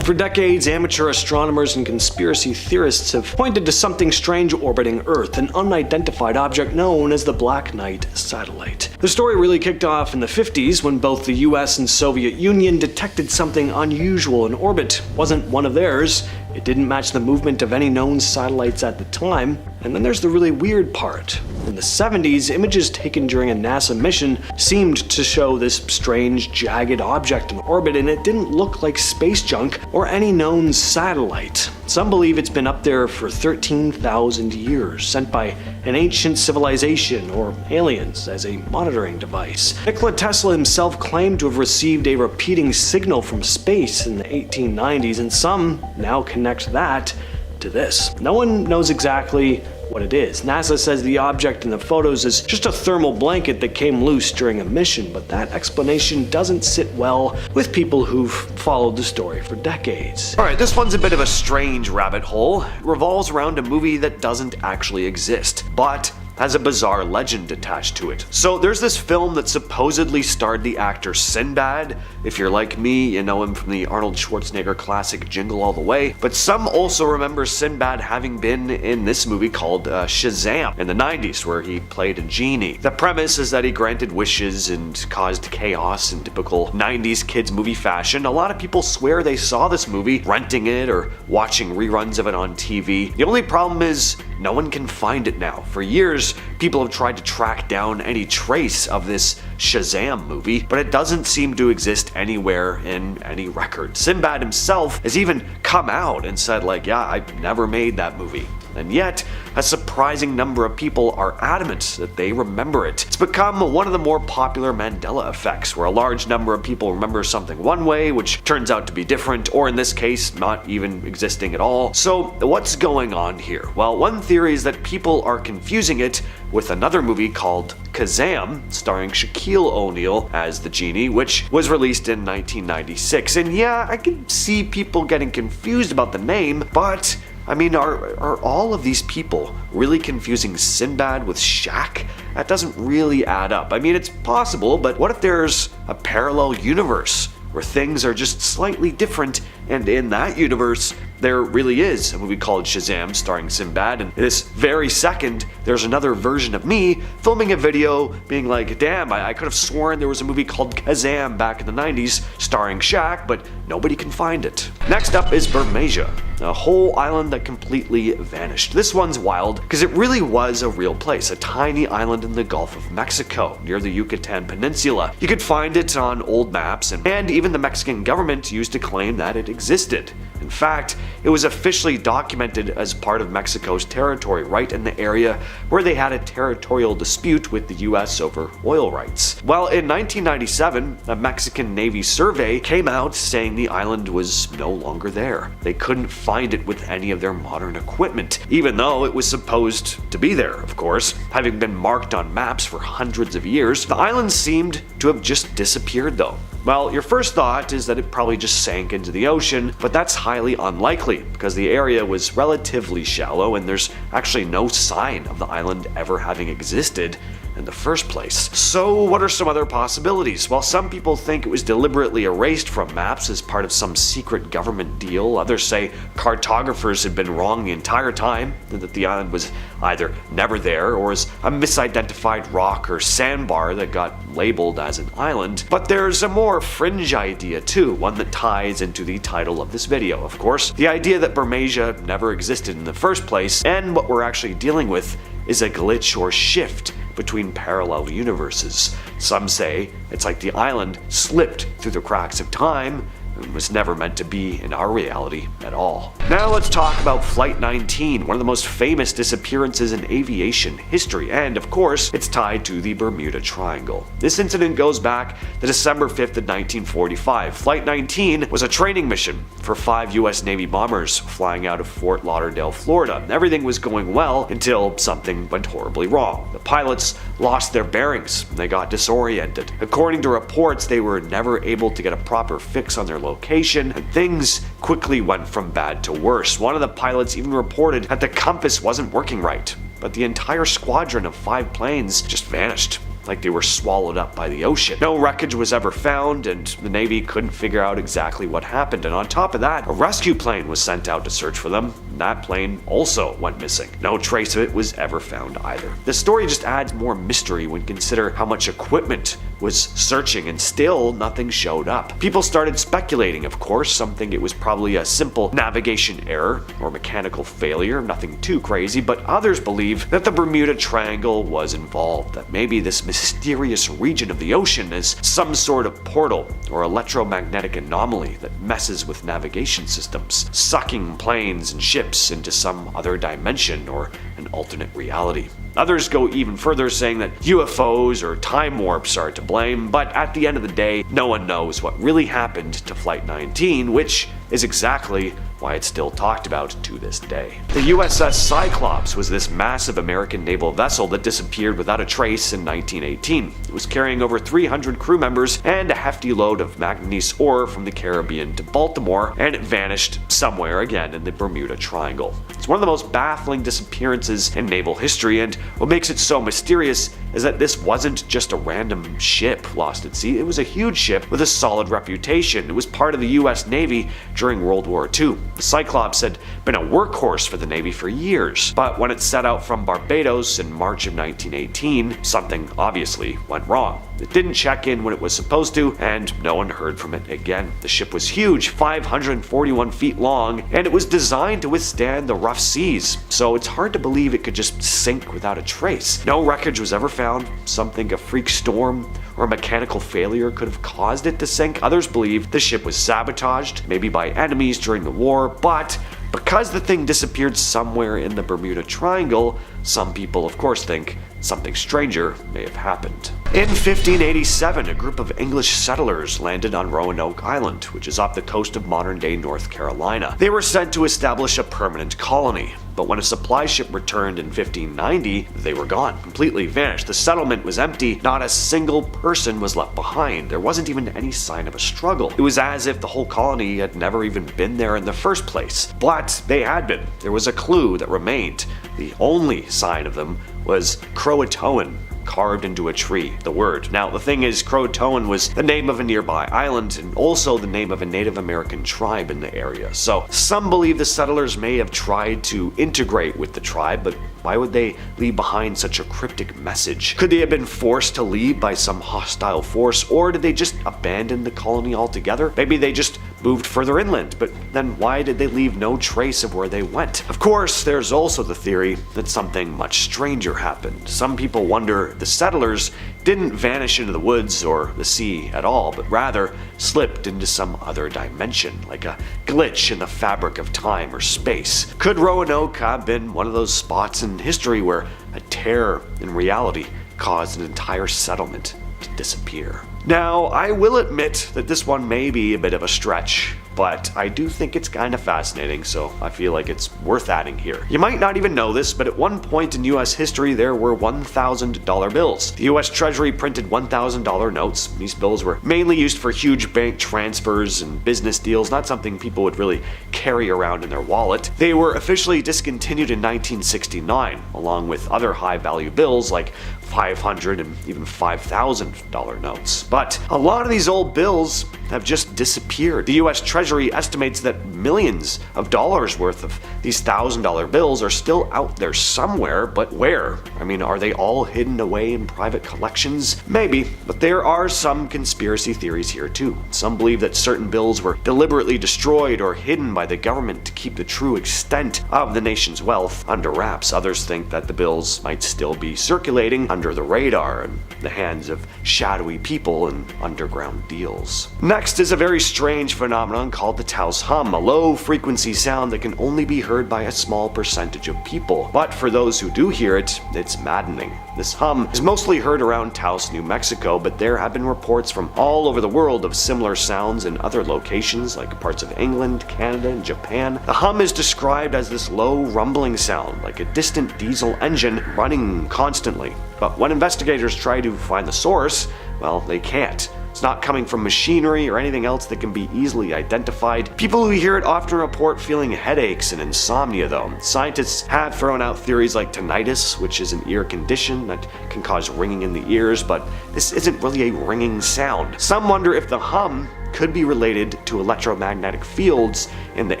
For decades, amateur astronomers and conspiracy theorists have pointed to something strange orbiting Earth, an unidentified object known as the Black Knight satellite. The story really kicked off in the 50s when both the US and Soviet Union detected something unusual in orbit. It wasn't one of theirs. It didn't match the movement of any known satellites at the time. And then there's the really weird part. In the 70s, images taken during a NASA mission seemed to show this strange, jagged object in orbit, and it didn't look like space junk or any known satellite. Some believe it's been up there for 13,000 years, sent by an ancient civilization or aliens as a monitoring device. Nikola Tesla himself claimed to have received a repeating signal from space in the 1890s, and some now connect that to this. No one knows exactly what it is. NASA says the object in the photos is just a thermal blanket that came loose during a mission, but that explanation doesn't sit well with people who've followed the story for decades. Alright, this one's a bit of a strange rabbit hole. It revolves around a movie that doesn't actually exist, but has a bizarre legend attached to it. So there's this film that supposedly starred the actor Sinbad. If you're like me, you know him from the Arnold Schwarzenegger classic Jingle All the Way. But some also remember Sinbad having been in this movie called Shazam in the 90s, where he played a genie. The premise is that he granted wishes and caused chaos in typical 90s kids movie fashion. A lot of people swear they saw this movie, renting it or watching reruns of it on TV. The only problem is no one can find it now. For years, people have tried to track down any trace of this Shazam movie, but it doesn't seem to exist anywhere in any record. Sinbad himself has even come out and said, like, yeah, I never made that movie. And yet, a surprising number of people are adamant that they remember it. It's become one of the more popular Mandela effects, where a large number of people remember something one way, which turns out to be different, or in this case, not even existing at all. So, what's going on here? Well, one theory is that people are confusing it with another movie called Kazam, starring Shaquille O'Neal as the genie, which was released in 1996. And yeah, I can see people getting confused about the name, but I mean, are all of these people really confusing Sinbad with Shaq? That doesn't really add up. I mean, it's possible, but what if there's a parallel universe where things are just slightly different, and in that universe, there really is a movie called Shazam starring Sinbad, and this very second, there's another version of me filming a video being like, damn, I could have sworn there was a movie called Kazam back in the 90s starring Shaq, but nobody can find it. Next up is Bermeja, a whole island that completely vanished. This one's wild because it really was a real place, a tiny island in the Gulf of Mexico near the Yucatan Peninsula. You could find it on old maps, and even the Mexican government used to claim that it existed. In fact, it was officially documented as part of Mexico's territory, right in the area where they had a territorial dispute with the US over oil rights. Well, in 1997, a Mexican Navy survey came out saying the island was no longer there. They couldn't find it with any of their modern equipment, even though it was supposed to be there, of course. Having been marked on maps for hundreds of years, the island seemed to have just disappeared though. Well, your first thought is that it probably just sank into the ocean, but that's highly unlikely because the area was relatively shallow and there's actually no sign of the island ever having existed in the first place. So what are some other possibilities? Well, some people think it was deliberately erased from maps as part of some secret government deal. Others say cartographers had been wrong the entire time, and that the island was either never there or is a misidentified rock or sandbar that got labeled as an island. But there's a more fringe idea too, one that ties into the title of this video, of course. The idea that Bermeja never existed in the first place, and what we're actually dealing with is a glitch or shift between parallel universes. Some say it's like the island slipped through the cracks of time and was never meant to be in our reality at all. Now let's talk about Flight 19, one of the most famous disappearances in aviation history, and of course, it's tied to the Bermuda Triangle. This incident goes back to December 5th of 1945. Flight 19 was a training mission for 5 US Navy bombers flying out of Fort Lauderdale, Florida. Everything was going well until something went horribly wrong. The pilots lost their bearings, and they got disoriented. According to reports, they were never able to get a proper fix on their location, and things quickly went from bad to worse. One of the pilots even reported that the compass wasn't working right, but the entire squadron of 5 planes just vanished, like they were swallowed up by the ocean. No wreckage was ever found, and the Navy couldn't figure out exactly what happened. And on top of that, a rescue plane was sent out to search for them. That plane also went missing. No trace of it was ever found either. The story just adds more mystery when you consider how much equipment was searching and still nothing showed up. People started speculating, of course. Some think it was probably a simple navigation error or mechanical failure, nothing too crazy, but others believe that the Bermuda Triangle was involved, that maybe this mysterious region of the ocean is some sort of portal or electromagnetic anomaly that messes with navigation systems, sucking planes and ships into some other dimension or an alternate reality. Others go even further, saying that UFOs or time warps are to blame, but at the end of the day, no one knows what really happened to Flight 19, which is exactly why it's still talked about to this day. The USS Cyclops was this massive American naval vessel that disappeared without a trace in 1918. It was carrying over 300 crew members and a hefty load of manganese ore from the Caribbean to Baltimore, and it vanished somewhere again in the Bermuda Triangle. It's one of the most baffling disappearances in naval history, and what makes it so mysterious is that this wasn't just a random ship lost at sea. It was a huge ship with a solid reputation. It was part of the US Navy during World War II. The Cyclops had been a workhorse for the Navy for years, but when it set out from Barbados in March of 1918, something obviously went wrong. It didn't check in when it was supposed to, and no one heard from it again. The ship was huge, 541 feet long, and it was designed to withstand the rough seas, so it's hard to believe it could just sink without a trace. No wreckage was ever found. Some think a freak storm or a mechanical failure could have caused it to sink. Others believe the ship was sabotaged, maybe by enemies during the war, but because the thing disappeared somewhere in the Bermuda Triangle, some people of course think something stranger may have happened. In 1587, a group of English settlers landed on Roanoke Island, which is off the coast of modern-day North Carolina. They were sent to establish a permanent colony, but when a supply ship returned in 1590, they were gone, completely vanished. The settlement was empty, not a single person was left behind. There wasn't even any sign of a struggle. It was as if the whole colony had never even been there in the first place. But they had been. There was a clue that remained. The only sign of them was Croatoan, carved into a tree, the word. Now, the thing is, Croatoan was the name of a nearby island and also the name of a Native American tribe in the area. So, some believe the settlers may have tried to integrate with the tribe, but why would they leave behind such a cryptic message? Could they have been forced to leave by some hostile force, or did they just abandon the colony altogether? Maybe they just moved further inland, but then why did they leave no trace of where they went? Of course, there's also the theory that something much stranger happened. Some people wonder the settlers didn't vanish into the woods or the sea at all, but rather slipped into some other dimension, like a glitch in the fabric of time or space. Could Roanoke have been one of those spots in history where a tear in reality caused an entire settlement to disappear? Now, I will admit that this one may be a bit of a stretch, but I do think it's kind of fascinating, so I feel like it's worth adding here. You might not even know this, but at one point in US history there were $1,000 bills. The US Treasury printed $1,000 notes. These bills were mainly used for huge bank transfers and business deals, not something people would really carry around in their wallet. They were officially discontinued in 1969, along with other high-value bills like $500 and even $5,000 notes. But a lot of these old bills have just disappeared. The US Treasury estimates that millions of dollars worth of these $1,000 bills are still out there somewhere, but where? I mean, are they all hidden away in private collections? Maybe, but there are some conspiracy theories here too. Some believe that certain bills were deliberately destroyed or hidden by the government to keep the true extent of the nation's wealth under wraps. Others think that the bills might still be circulating under the radar in the hands of shadowy people and underground deals. Next is a very strange phenomenon called the Taos Hum, a low-frequency sound that can only be heard by a small percentage of people. But for those who do hear it, it's maddening. This hum is mostly heard around Taos, New Mexico, but there have been reports from all over the world of similar sounds in other locations like parts of England, Canada, and Japan. The hum is described as this low rumbling sound, like a distant diesel engine running constantly. But when investigators try to find the source, well, they can't. It's not coming from machinery or anything else that can be easily identified. People who hear it often report feeling headaches and insomnia though. Scientists have thrown out theories like tinnitus, which is an ear condition that can cause ringing in the ears, but this isn't really a ringing sound. Some wonder if the hum could be related to electromagnetic fields in the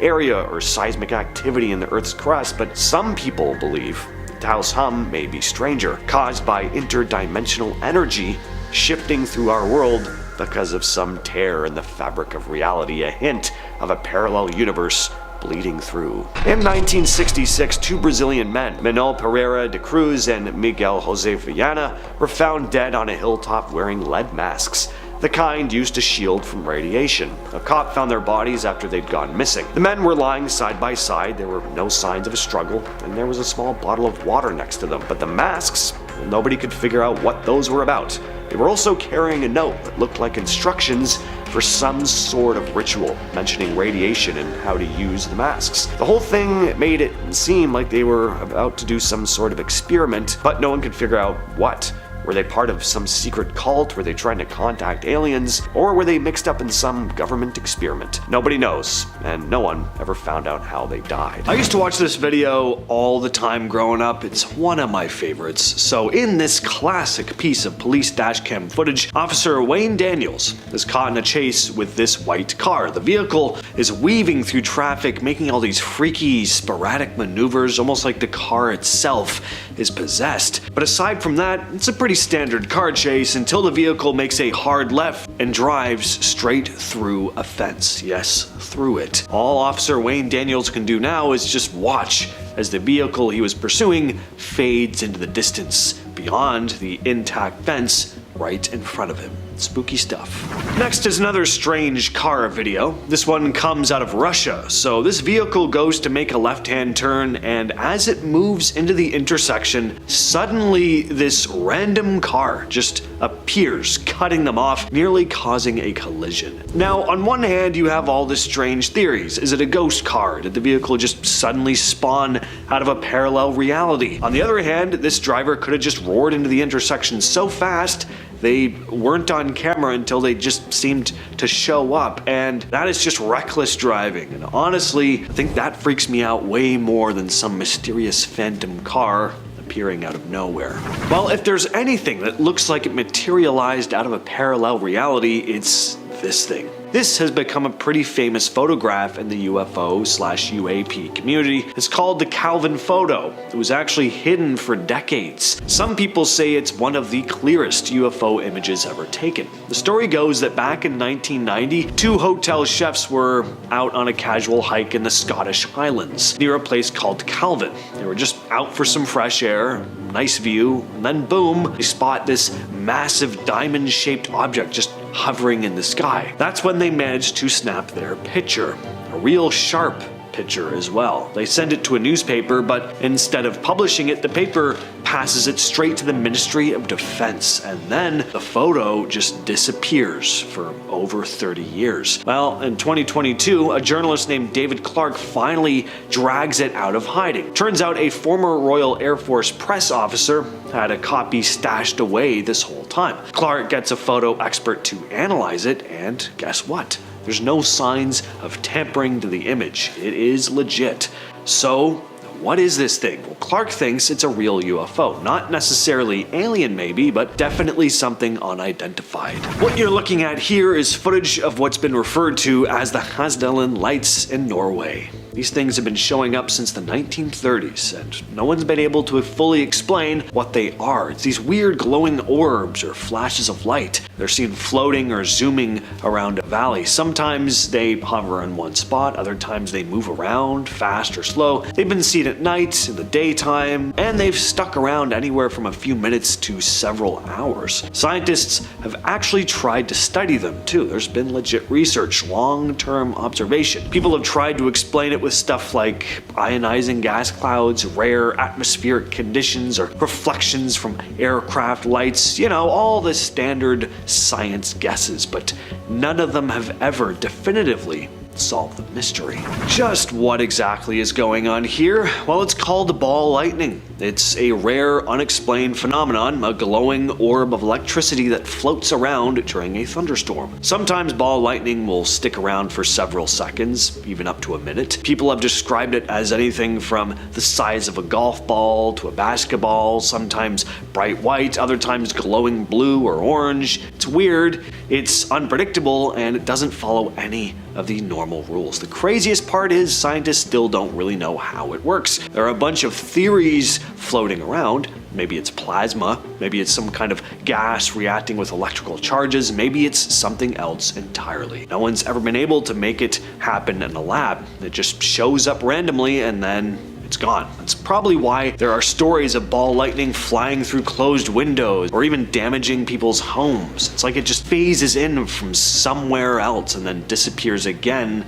area or seismic activity in the Earth's crust, but some people believe the Taos Hum may be stranger, caused by interdimensional energy shifting through our world because of some tear in the fabric of reality, a hint of a parallel universe bleeding through. In 1966, two Brazilian men, Manuel Pereira de Cruz and Miguel Jose Viana, were found dead on a hilltop wearing lead masks, the kind used to shield from radiation. A cop found their bodies after they'd gone missing. The men were lying side by side, there were no signs of a struggle, and there was a small bottle of water next to them. But the masks, nobody could figure out what those were about. They were also carrying a note that looked like instructions for some sort of ritual, mentioning radiation and how to use the masks. The whole thing made it seem like they were about to do some sort of experiment, but no one could figure out what. Were they part of some secret cult? Were they trying to contact aliens? Or were they mixed up in some government experiment? Nobody knows, and no one ever found out how they died. I used to watch this video all the time growing up. It's one of my favorites. So in this classic piece of police dashcam footage, Officer Wayne Daniels is caught in a chase with this white car. The vehicle is weaving through traffic, making all these freaky, sporadic maneuvers, almost like the car itself is possessed. But aside from that, it's a pretty standard car chase until the vehicle makes a hard left and drives straight through a fence. Yes, through it. All Officer Wayne Daniels can do now is just watch as the vehicle he was pursuing fades into the distance beyond the intact fence right in front of him. Spooky stuff. Next is another strange car video. This one comes out of Russia. So this vehicle goes to make a left-hand turn, and as it moves into the intersection, suddenly this random car just appears, cutting them off, nearly causing a collision. Now, on one hand, you have all the strange theories. Is it a ghost car? Did the vehicle just suddenly spawn out of a parallel reality? On the other hand, this driver could have just roared into the intersection so fast they weren't on camera until they just seemed to show up, and that is just reckless driving. And honestly, I think that freaks me out way more than some mysterious phantom car appearing out of nowhere. Well, if there's anything that looks like it materialized out of a parallel reality, it's this thing. This has become a pretty famous photograph in the UFO/UAP community. It's called the Calvin photo. It was actually hidden for decades. Some people say it's one of the clearest UFO images ever taken. The story goes that back in 1990, two hotel chefs were out on a casual hike in the Scottish Highlands near a place called Calvin. They were just out for some fresh air, nice view, and then boom, they spot this massive diamond-shaped object just hovering in the sky. That's when they managed to snap their picture. A real sharp picture as well. They send it to a newspaper, but instead of publishing it, the paper passes it straight to the Ministry of Defense, and then the photo just disappears for over 30 years. Well, in 2022, a journalist named David Clark finally drags it out of hiding. Turns out a former Royal Air Force press officer had a copy stashed away this whole time. Clark gets a photo expert to analyze it, and guess what? There's no signs of tampering to the image. It is legit. So, what is this thing? Well, Clark thinks it's a real UFO. Not necessarily alien maybe, but definitely something unidentified. What you're looking at here is footage of what's been referred to as the Hasdalen lights in Norway. These things have been showing up since the 1930s, and no one's been able to fully explain what they are. It's these weird glowing orbs or flashes of light. They're seen floating or zooming around a valley. Sometimes they hover in one spot, other times they move around, fast or slow. They've been seen at night, in the daytime, and they've stuck around anywhere from a few minutes to several hours. Scientists have actually tried to study them too. There's been legit research, long-term observation. People have tried to explain it with stuff like ionizing gas clouds, rare atmospheric conditions, or reflections from aircraft lights, you know, all the standard science guesses, but none of them have ever definitively solve the mystery. Just what exactly is going on here? Well, it's called ball lightning. It's a rare, unexplained phenomenon, a glowing orb of electricity that floats around during a thunderstorm. Sometimes ball lightning will stick around for several seconds, even up to a minute. People have described it as anything from the size of a golf ball to a basketball, sometimes bright white, other times glowing blue or orange. It's weird, it's unpredictable, and it doesn't follow any of the normal rules. The craziest part is scientists still don't really know how it works. There are a bunch of theories floating around, Maybe it's plasma, maybe it's some kind of gas reacting with electrical charges, maybe it's something else entirely. No one's ever been able to make it happen in a lab. It just shows up randomly and then it's gone. That's probably why there are stories of ball lightning flying through closed windows or even damaging people's homes. It's like it just phases in from somewhere else and then disappears again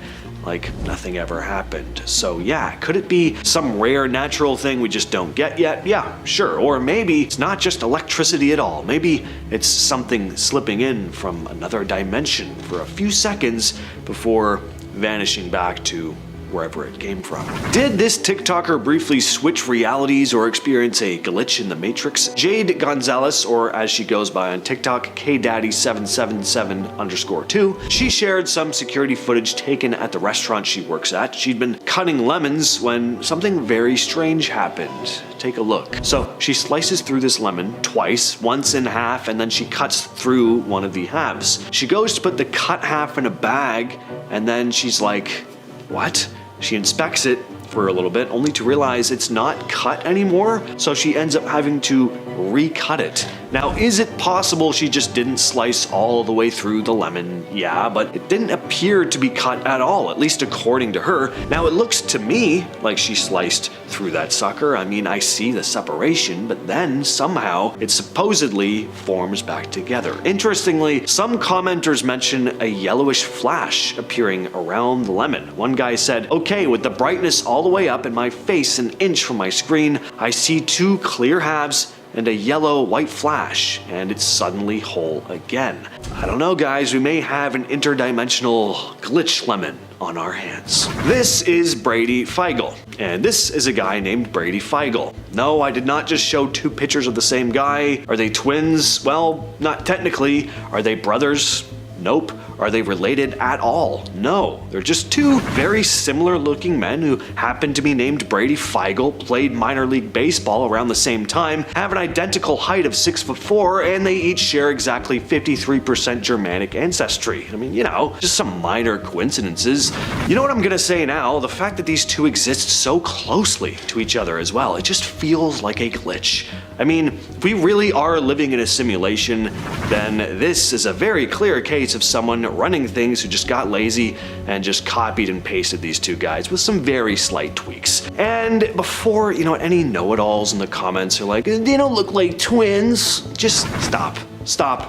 like nothing ever happened. So yeah, could it be some rare natural thing we just don't get yet? Yeah, sure. Or maybe it's not just electricity at all. Maybe it's something slipping in from another dimension for a few seconds before vanishing back to wherever it came from. Did this TikToker briefly switch realities or experience a glitch in the Matrix? Jade Gonzalez, or as she goes by on TikTok, KDaddy777_2, she shared some security footage taken at the restaurant she works at. She'd been cutting lemons when something very strange happened. Take a look. So she slices through this lemon twice, once in half, and then she cuts through one of the halves. She goes to put the cut half in a bag, and then she's like, what? She inspects it for a little bit, only to realize it's not cut anymore, so she ends up having to recut it. Now, is it possible she just didn't slice all the way through the lemon? Yeah, but it didn't appear to be cut at all, at least according to her. Now, it looks to me like she sliced through that sucker. I mean, I see the separation, but then somehow it supposedly forms back together. Interestingly, some commenters mention a yellowish flash appearing around the lemon. One guy said, okay, with the brightness all the way up in my face an inch from my screen, I see two clear halves and a yellow-white flash, and it's suddenly whole again. I don't know, guys, we may have an interdimensional glitch lemon on our hands. This is Brady Feigl, and this is a guy named Brady Feigl. No, I did not just show two pictures of the same guy. Are they twins? Well, not technically. Are they brothers? Nope. Are they related at all? No. They're just two very similar looking men who happen to be named Brady Feigl, played minor league baseball around the same time, have an identical height of 6'4", and they each share exactly 53% Germanic ancestry. I mean, you know, just some minor coincidences. You know what I'm gonna say now? The fact that these two exist so closely to each other as well, it just feels like a glitch. I mean, if we really are living in a simulation, then this is a very clear case of someone running things who just got lazy and just copied and pasted these two guys with some very slight tweaks. And before, you know, any know-it-alls in the comments are like, they don't look like twins, just stop,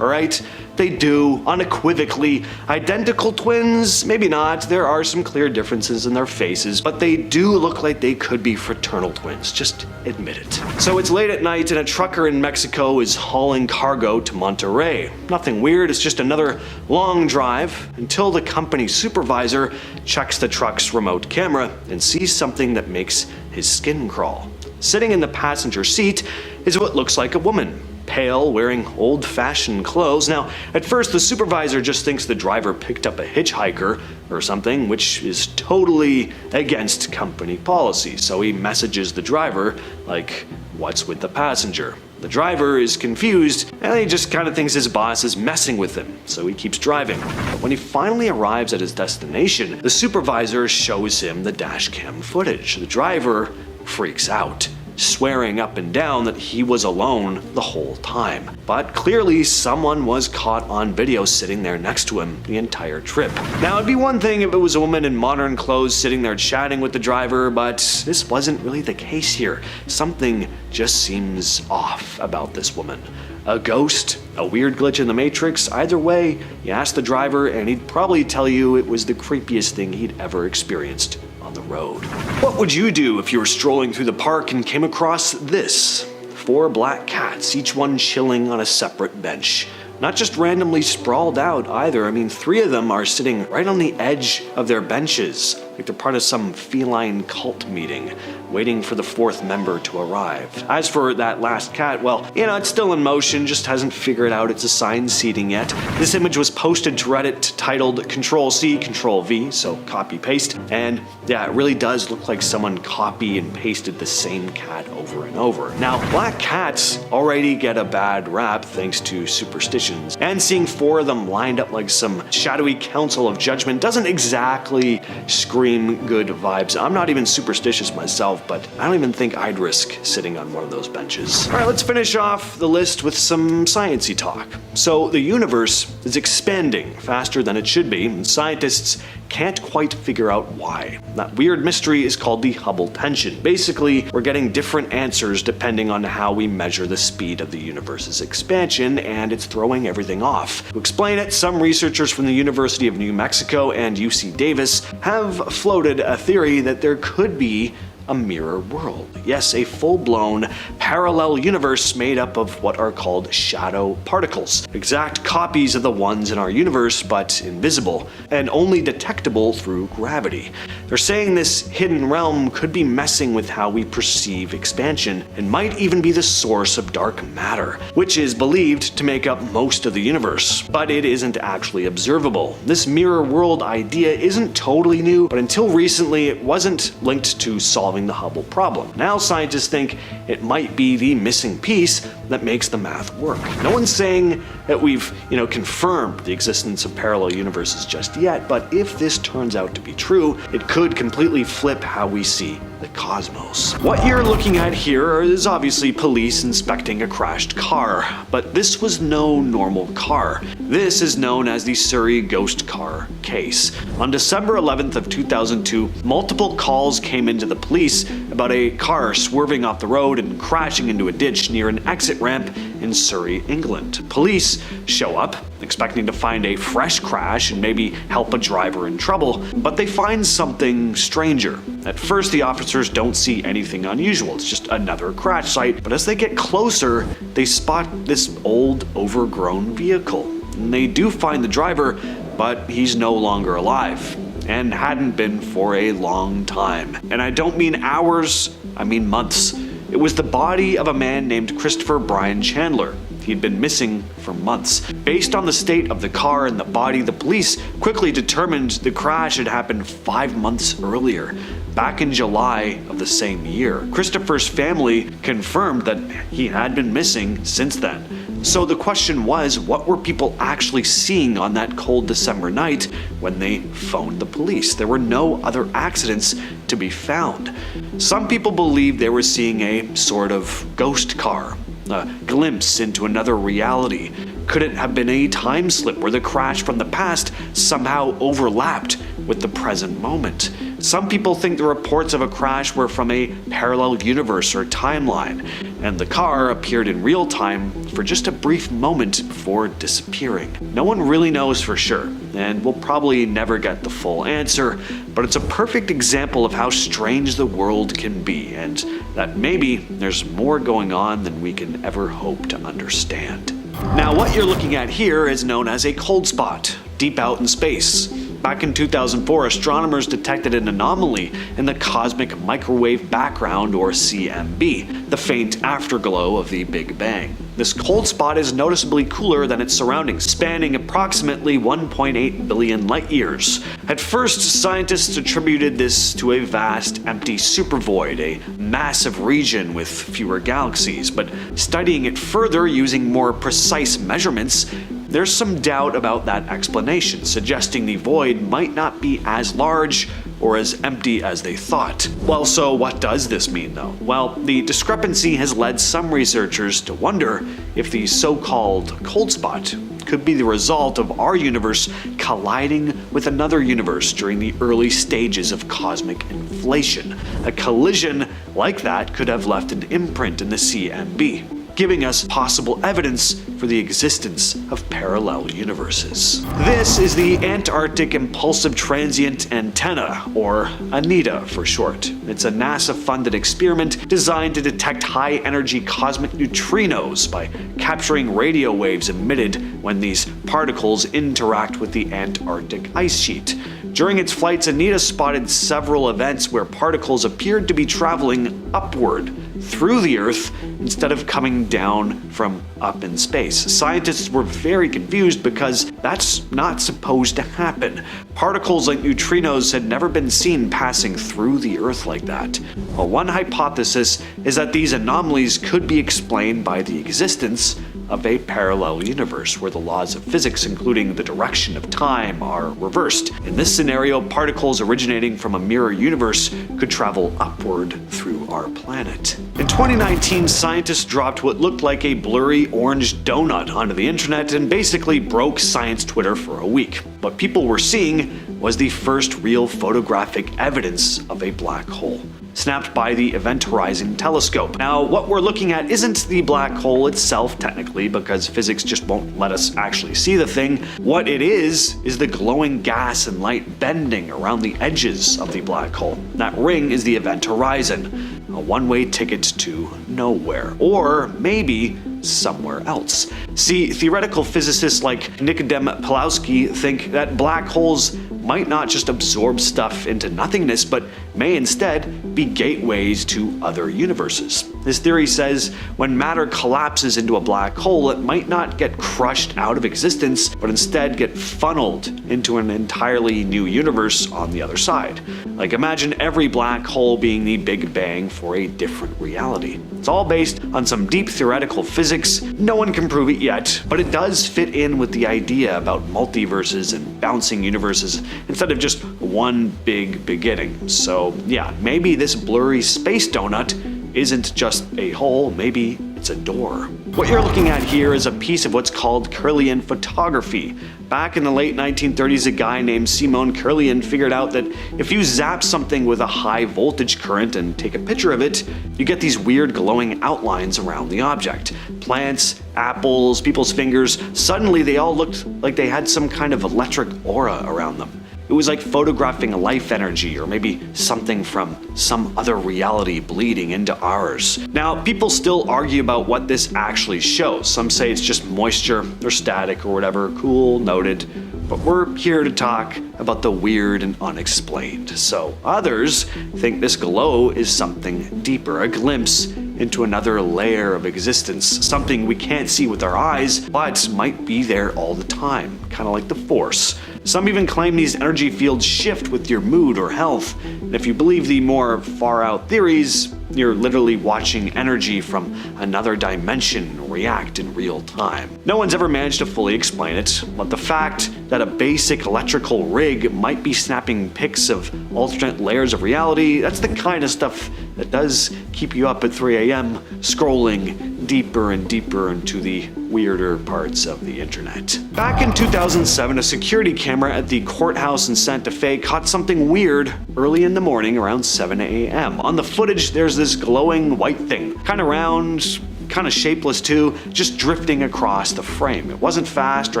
all right? They do, unequivocally. Identical twins? Maybe not. There are some clear differences in their faces, but they do look like they could be fraternal twins. Just admit it. So it's late at night and a trucker in Mexico is hauling cargo to Monterey. Nothing weird, it's just another long drive until the company supervisor checks the truck's remote camera and sees something that makes his skin crawl. Sitting in the passenger seat is what looks like a woman. Pale, wearing old-fashioned clothes. Now, at first the supervisor just thinks the driver picked up a hitchhiker or something, which is totally against company policy. So he messages the driver, like, what's with the passenger? The driver is confused, and he just kind of thinks his boss is messing with him, so he keeps driving. But when he finally arrives at his destination, the supervisor shows him the dashcam footage. The driver freaks out, swearing up and down that he was alone the whole time. But clearly someone was caught on video sitting there next to him the entire trip. Now, it'd be one thing if it was a woman in modern clothes sitting there chatting with the driver, but this wasn't really the case here. Something just seems off about this woman. A ghost? A weird glitch in the Matrix? Either way, you ask the driver and he'd probably tell you it was the creepiest thing he'd ever experienced on the road. What would you do if you were strolling through the park and came across this? 4 black cats, each one chilling on a separate bench. Not just randomly sprawled out either. I mean, 3 of them are sitting right on the edge of their benches, like they're part of some feline cult meeting, waiting for the 4th member to arrive. As for that last cat, well, you know, it's still in motion, just hasn't figured out its assigned seating yet. This image was posted to Reddit titled Control-C, Control-V, so copy-paste, and yeah, it really does look like someone copy and pasted the same cat over and over. Now, black cats already get a bad rap thanks to superstitions, and seeing 4 of them lined up like some shadowy council of judgment doesn't exactly scream scream good vibes. I'm not even superstitious myself, but I don't even think I'd risk sitting on one of those benches. All right, let's finish off the list with some sciencey talk. So the universe is expanding faster than it should be, and scientists can't quite figure out why. That weird mystery is called the Hubble tension. Basically, we're getting different answers depending on how we measure the speed of the universe's expansion, and it's throwing everything off. To explain it, some researchers from the University of New Mexico and UC Davis have floated a theory that there could be a mirror world. Yes, a full-blown parallel universe made up of what are called shadow particles. Exact copies of the ones in our universe, but invisible, and only detectable through gravity. They're saying this hidden realm could be messing with how we perceive expansion, and might even be the source of dark matter, which is believed to make up most of the universe, but it isn't actually observable. This mirror world idea isn't totally new, but until recently it wasn't linked to solving the Hubble problem. Now scientists think it might be the missing piece that makes the math work. No one's saying that we've, confirmed the existence of parallel universes just yet, but if this turns out to be true, it could completely flip how we see the cosmos. What you're looking at here is obviously police inspecting a crashed car, but this was no normal car. This is known as the Surrey ghost car case. On December 11th of 2002, multiple calls came into the police about a car swerving off the road and crashing into a ditch near an exit ramp in Surrey, England. Police show up, expecting to find a fresh crash and maybe help a driver in trouble, but they find something stranger. At first, the officers don't see anything unusual, it's just another crash site, but as they get closer, they spot this old, overgrown vehicle. And they do find the driver, but he's no longer alive, and hadn't been for a long time. And I don't mean hours, I mean months. It was the body of a man named Christopher Brian Chandler. He'd been missing for months. Based on the state of the car and the body, the police quickly determined the crash had happened 5 months earlier, back in July of the same year. Christopher's family confirmed that he had been missing since then. So the question was, what were people actually seeing on that cold December night when they phoned the police? There were no other accidents to be found. Some people believe they were seeing a sort of ghost car, a glimpse into another reality. Could it have been a time slip where the crash from the past somehow overlapped with the present moment? Some people think the reports of a crash were from a parallel universe or timeline, and the car appeared in real time for just a brief moment before disappearing. No one really knows for sure, and we'll probably never get the full answer, but it's a perfect example of how strange the world can be, and that maybe there's more going on than we can ever hope to understand. Now, what you're looking at here is known as a cold spot, deep out in space. Back in 2004, astronomers detected an anomaly in the cosmic microwave background, or CMB, the faint afterglow of the Big Bang. This cold spot is noticeably cooler than its surroundings, spanning approximately 1.8 billion light years. At first, scientists attributed this to a vast, empty supervoid, a massive region with fewer galaxies, but studying it further using more precise measurements, there's some doubt about that explanation, suggesting the void might not be as large or as empty as they thought. Well, so what does this mean though? Well, the discrepancy has led some researchers to wonder if the so-called cold spot could be the result of our universe colliding with another universe during the early stages of cosmic inflation. A collision like that could have left an imprint in the CMB, giving us possible evidence for the existence of parallel universes. This is the Antarctic Impulsive Transient Antenna, or ANITA for short. It's a NASA-funded experiment designed to detect high-energy cosmic neutrinos by capturing radio waves emitted when these particles interact with the Antarctic ice sheet. During its flights, ANITA spotted several events where particles appeared to be traveling upward through the Earth instead of coming down from up in space. Scientists were very confused because that's not supposed to happen. Particles like neutrinos had never been seen passing through the Earth like that. Well, one hypothesis is that these anomalies could be explained by the existence of a parallel universe where the laws of physics, including the direction of time, are reversed. In this scenario, particles originating from a mirror universe could travel upward through our planet. In 2019, scientists dropped what looked like a blurry orange donut onto the internet and basically broke science Twitter for a week. What people were seeing was the first real photographic evidence of a black hole, snapped by the Event Horizon Telescope. Now, what we're looking at isn't the black hole itself technically, because physics just won't let us actually see the thing. What it is the glowing gas and light bending around the edges of the black hole. That ring is the Event Horizon, a one-way ticket to nowhere, or maybe somewhere else. See, theoretical physicists like Nikodem Pawlowski think that black holes might not just absorb stuff into nothingness, but may instead be gateways to other universes. His theory says when matter collapses into a black hole, it might not get crushed out of existence, but instead get funneled into an entirely new universe on the other side. Like, imagine every black hole being the Big Bang for a different reality. It's all based on some deep theoretical physics. No one can prove it yet, but it does fit in with the idea about multiverses and bouncing universes instead of just one big beginning. So yeah, maybe this blurry space donut isn't just a hole, maybe it's a door. What you're looking at here is a piece of what's called Kirlian photography. Back in the late 1930s, a guy named Simon Kirlian figured out that if you zap something with a high voltage current and take a picture of it, you get these weird glowing outlines around the object. Plants, apples, people's fingers, suddenly they all looked like they had some kind of electric aura around them. It was like photographing life energy, or maybe something from some other reality bleeding into ours. Now, people still argue about what this actually shows. Some say it's just moisture or static or whatever. Cool, noted. But we're here to talk about the weird and unexplained. So others think this glow is something deeper, a glimpse into another layer of existence, something we can't see with our eyes, but might be there all the time, kind of like the Force. Some even claim these energy fields shift with your mood or health, and if you believe the more far-out theories, you're literally watching energy from another dimension react in real time. No one's ever managed to fully explain it, but the fact that a basic electrical rig might be snapping pics of alternate layers of reality, that's the kind of stuff that does keep you up at 3 a.m. scrolling deeper and deeper into the weirder parts of the internet. Back in 2007, a security camera at the Courthouse in Santa Fe caught something weird early in the morning around 7 a.m. On the footage, there's this glowing white thing, kind of round, kind of shapeless too, just drifting across the frame. It wasn't fast or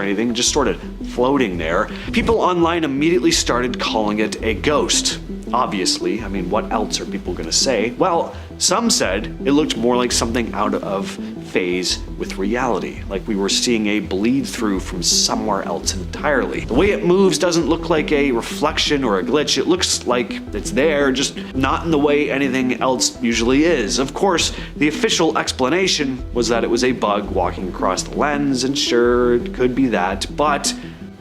anything, just sort of floating there. People online immediately started calling it a ghost. Obviously, I mean, what else are people gonna say? Well, some said it looked more like something out of phase with reality, like we were seeing a bleed through from somewhere else entirely. The way it moves doesn't look like a reflection or a glitch. It looks like it's there, just not in the way anything else usually is. Of course, the official explanation was that it was a bug walking across the lens, and sure, it could be that, but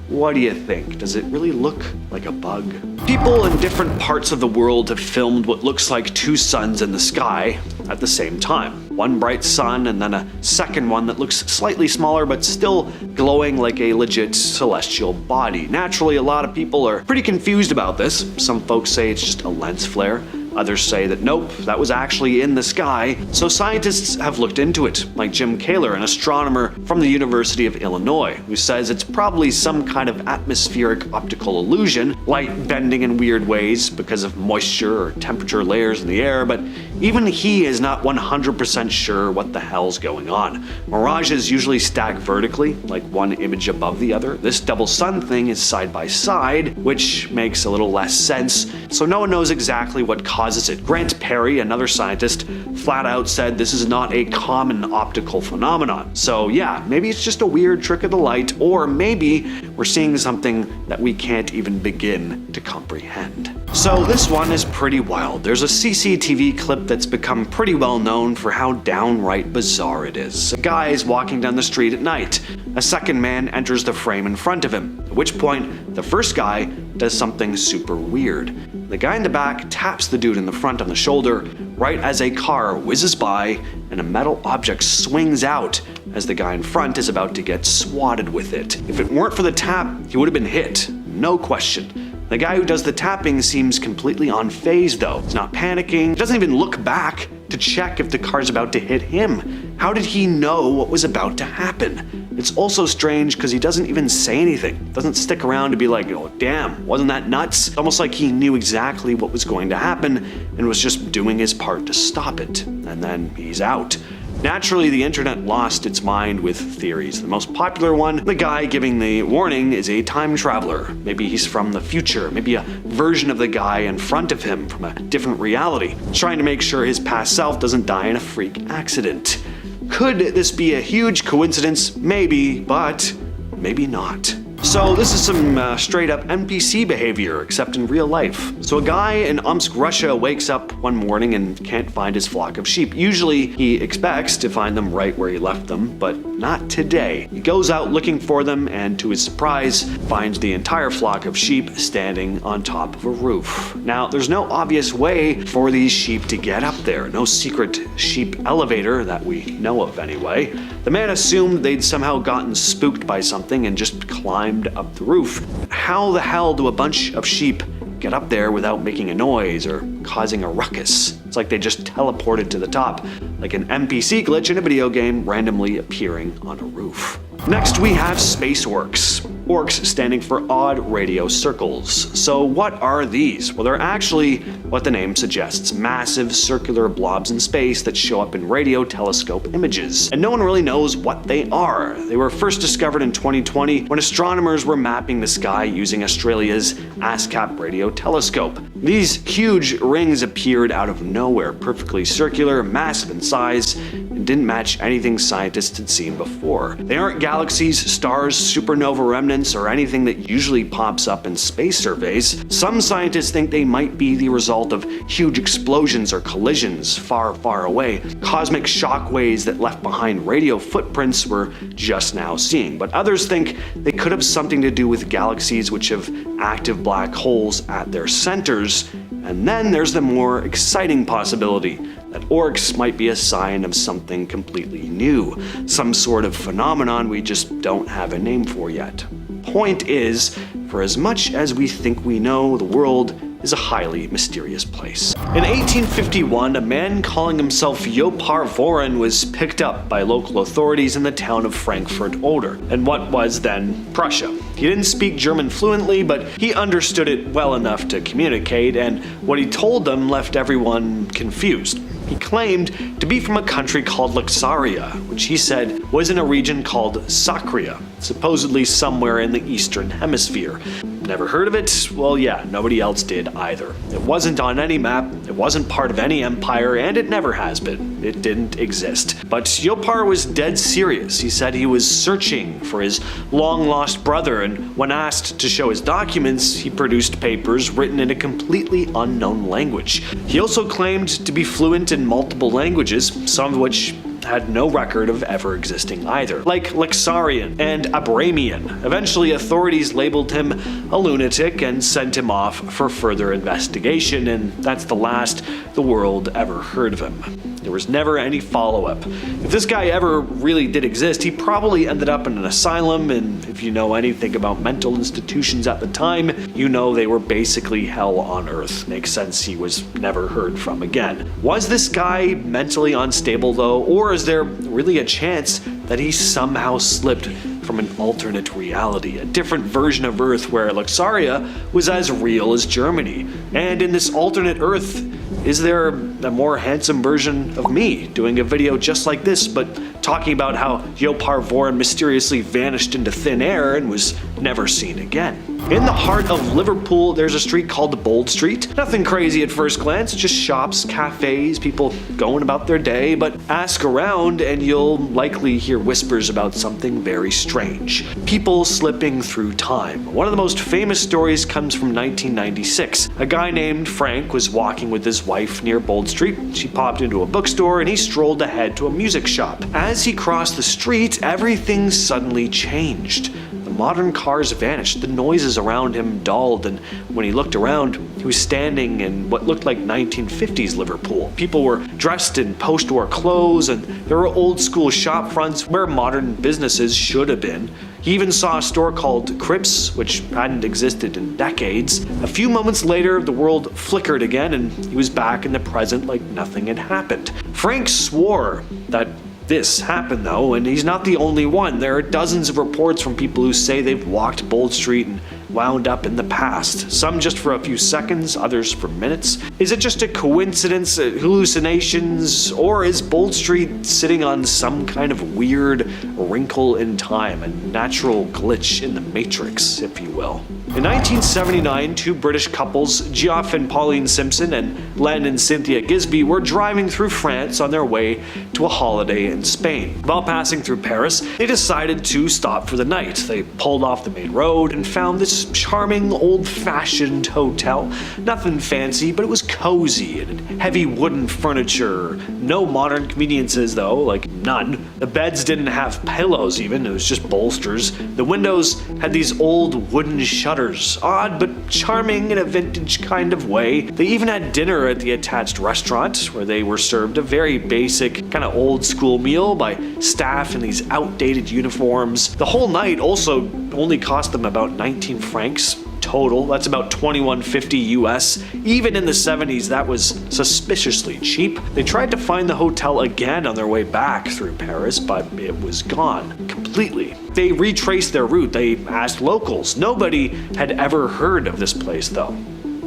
what do you think? Does it really look like a bug? People in different parts of the world have filmed what looks like two suns in the sky at the same time. One bright sun and then a second one that looks slightly smaller but still glowing like a legit celestial body. Naturally, a lot of people are pretty confused about this. Some folks say it's just a lens flare. Others say that nope, that was actually in the sky. So scientists have looked into it, like Jim Kaler, an astronomer from the University of Illinois, who says it's probably some kind of atmospheric optical illusion, light bending in weird ways because of moisture or temperature layers in the air, but even he is not 100% sure what the hell's going on. Mirages usually stack vertically, like one image above the other. This double sun thing is side by side, which makes a little less sense, so no one knows exactly what causes it. Grant Perry, another scientist, flat out said this is not a common optical phenomenon. So yeah, maybe it's just a weird trick of the light, or maybe we're seeing something that we can't even begin to comprehend. So this one is pretty wild. There's a CCTV clip that's become pretty well known for how downright bizarre it is. A guy is walking down the street at night. A second man enters the frame in front of him, at which point the first guy does something super weird. The guy in the back taps the dude in the front on the shoulder right as a car whizzes by and a metal object swings out as the guy in front is about to get swatted with it. If it weren't for the tap, he would have been hit, no question. The guy who does the tapping seems completely unfazed though. He's not panicking, he doesn't even look back to check if the car's about to hit him. How did he know what was about to happen? It's also strange because he doesn't even say anything. Doesn't stick around to be like, oh damn, wasn't that nuts? It's almost like he knew exactly what was going to happen and was just doing his part to stop it. And then he's out. Naturally, the internet lost its mind with theories. The most popular one, the guy giving the warning is a time traveler. Maybe he's from the future, maybe a version of the guy in front of him from a different reality, trying to make sure his past self doesn't die in a freak accident. Could this be a huge coincidence? Maybe, but maybe not. So this is some straight up NPC behavior, except in real life. So a guy in Omsk, Russia wakes up one morning and can't find his flock of sheep. Usually he expects to find them right where he left them, but not today. He goes out looking for them and to his surprise finds the entire flock of sheep standing on top of a roof. Now there's no obvious way for these sheep to get up there, no secret sheep elevator that we know of anyway. The man assumed they'd somehow gotten spooked by something and just climbed up the roof. How the hell do a bunch of sheep get up there without making a noise or causing a ruckus? It's like they just teleported to the top, like an NPC glitch in a video game randomly appearing on a roof. Next we have space orcs. Orcs standing for odd radio circles. So what are these? Well, they're actually what the name suggests, massive circular blobs in space that show up in radio telescope images. And no one really knows what they are. They were first discovered in 2020 when astronomers were mapping the sky using Australia's ASCAP radio telescope. These huge rings appeared out of nowhere, perfectly circular, massive in size, and didn't match anything scientists had seen before. They aren't galaxies, stars, supernova remnants, or anything that usually pops up in space surveys. Some scientists think they might be the result of huge explosions or collisions far, far away, cosmic shockwaves that left behind radio footprints we're just now seeing. But others think they could have something to do with galaxies which have active black holes at their centers. And then there's the more exciting possibility that orcs might be a sign of something completely new, some sort of phenomenon we just don't have a name for yet. Point is, for as much as we think we know, the world is a highly mysterious place. In 1851, a man calling himself Jopar Voren was picked up by local authorities in the town of Frankfurt Oder, in what was then Prussia. He didn't speak German fluently, but he understood it well enough to communicate, and what he told them left everyone confused. He claimed to be from a country called Luxaria, which he said was in a region called Sacria, supposedly somewhere in the Eastern Hemisphere. Never heard of it? Well, yeah, nobody else did either. It wasn't on any map, it wasn't part of any empire, and it never has been. It didn't exist. But Jopar was dead serious. He said he was searching for his long-lost brother, and when asked to show his documents, he produced papers written in a completely unknown language. He also claimed to be fluent in multiple languages, some of which had no record of ever existing either, like Luxarian and Abramian. Eventually, authorities labeled him a lunatic and sent him off for further investigation, and that's the last the world ever heard of him. There was never any follow-up. If this guy ever really did exist, he probably ended up in an asylum, and if you know anything about mental institutions at the time, you know they were basically hell on earth. Makes sense he was never heard from again. Was this guy mentally unstable though, or is there really a chance that he somehow slipped from an alternate reality, a different version of Earth where Luxaria was as real as Germany? And in this alternate Earth, is there a more handsome version of me doing a video just like this, but talking about how Jopar Voren mysteriously vanished into thin air and was never seen again? In the heart of Liverpool, there's a street called Bold Street. Nothing crazy at first glance, just shops, cafes, people going about their day, but ask around and you'll likely hear whispers about something very strange. People slipping through time. One of the most famous stories comes from 1996. A guy named Frank was walking with his wife near Bold Street. She popped into a bookstore and he strolled ahead to a music shop. As he crossed the street, everything suddenly changed. The The modern cars vanished, the noises around him dulled, and when he looked around, he was standing in what looked like 1950s Liverpool. People were dressed in post-war clothes, and there were old-school shop fronts where modern businesses should have been. He even saw a store called Crips, which hadn't existed in decades. A few moments later, the world flickered again, and he was back in the present like nothing had happened. Frank swore that this happened though, and he's not the only one. There are dozens of reports from people who say they've walked Bold Street and wound up in the past. Some just for a few seconds, others for minutes. Is it just a coincidence, hallucinations, or is Bold Street sitting on some kind of weird wrinkle in time, a natural glitch in the matrix, if you will? In 1979, two British couples, Geoff and Pauline Simpson and Len and Cynthia Gisby, were driving through France on their way to a holiday in Spain. While passing through Paris, they decided to stop for the night. They pulled off the main road and found this charming, old-fashioned hotel. Nothing fancy, but it was cozy and heavy wooden furniture. No modern conveniences though, like none. The beds didn't have pillows even, it was just bolsters. The windows had these old wooden shutters, odd but charming in a vintage kind of way. They even had dinner at the attached restaurant, where they were served a very basic, kind of old school meal by staff in these outdated uniforms. The whole night also only cost them about 19 francs total. That's about $21.50 US. Even in the 70s, that was suspiciously cheap. They tried to find the hotel again on their way back through Paris, but it was gone completely. They retraced their route. They asked locals. Nobody had ever heard of this place though.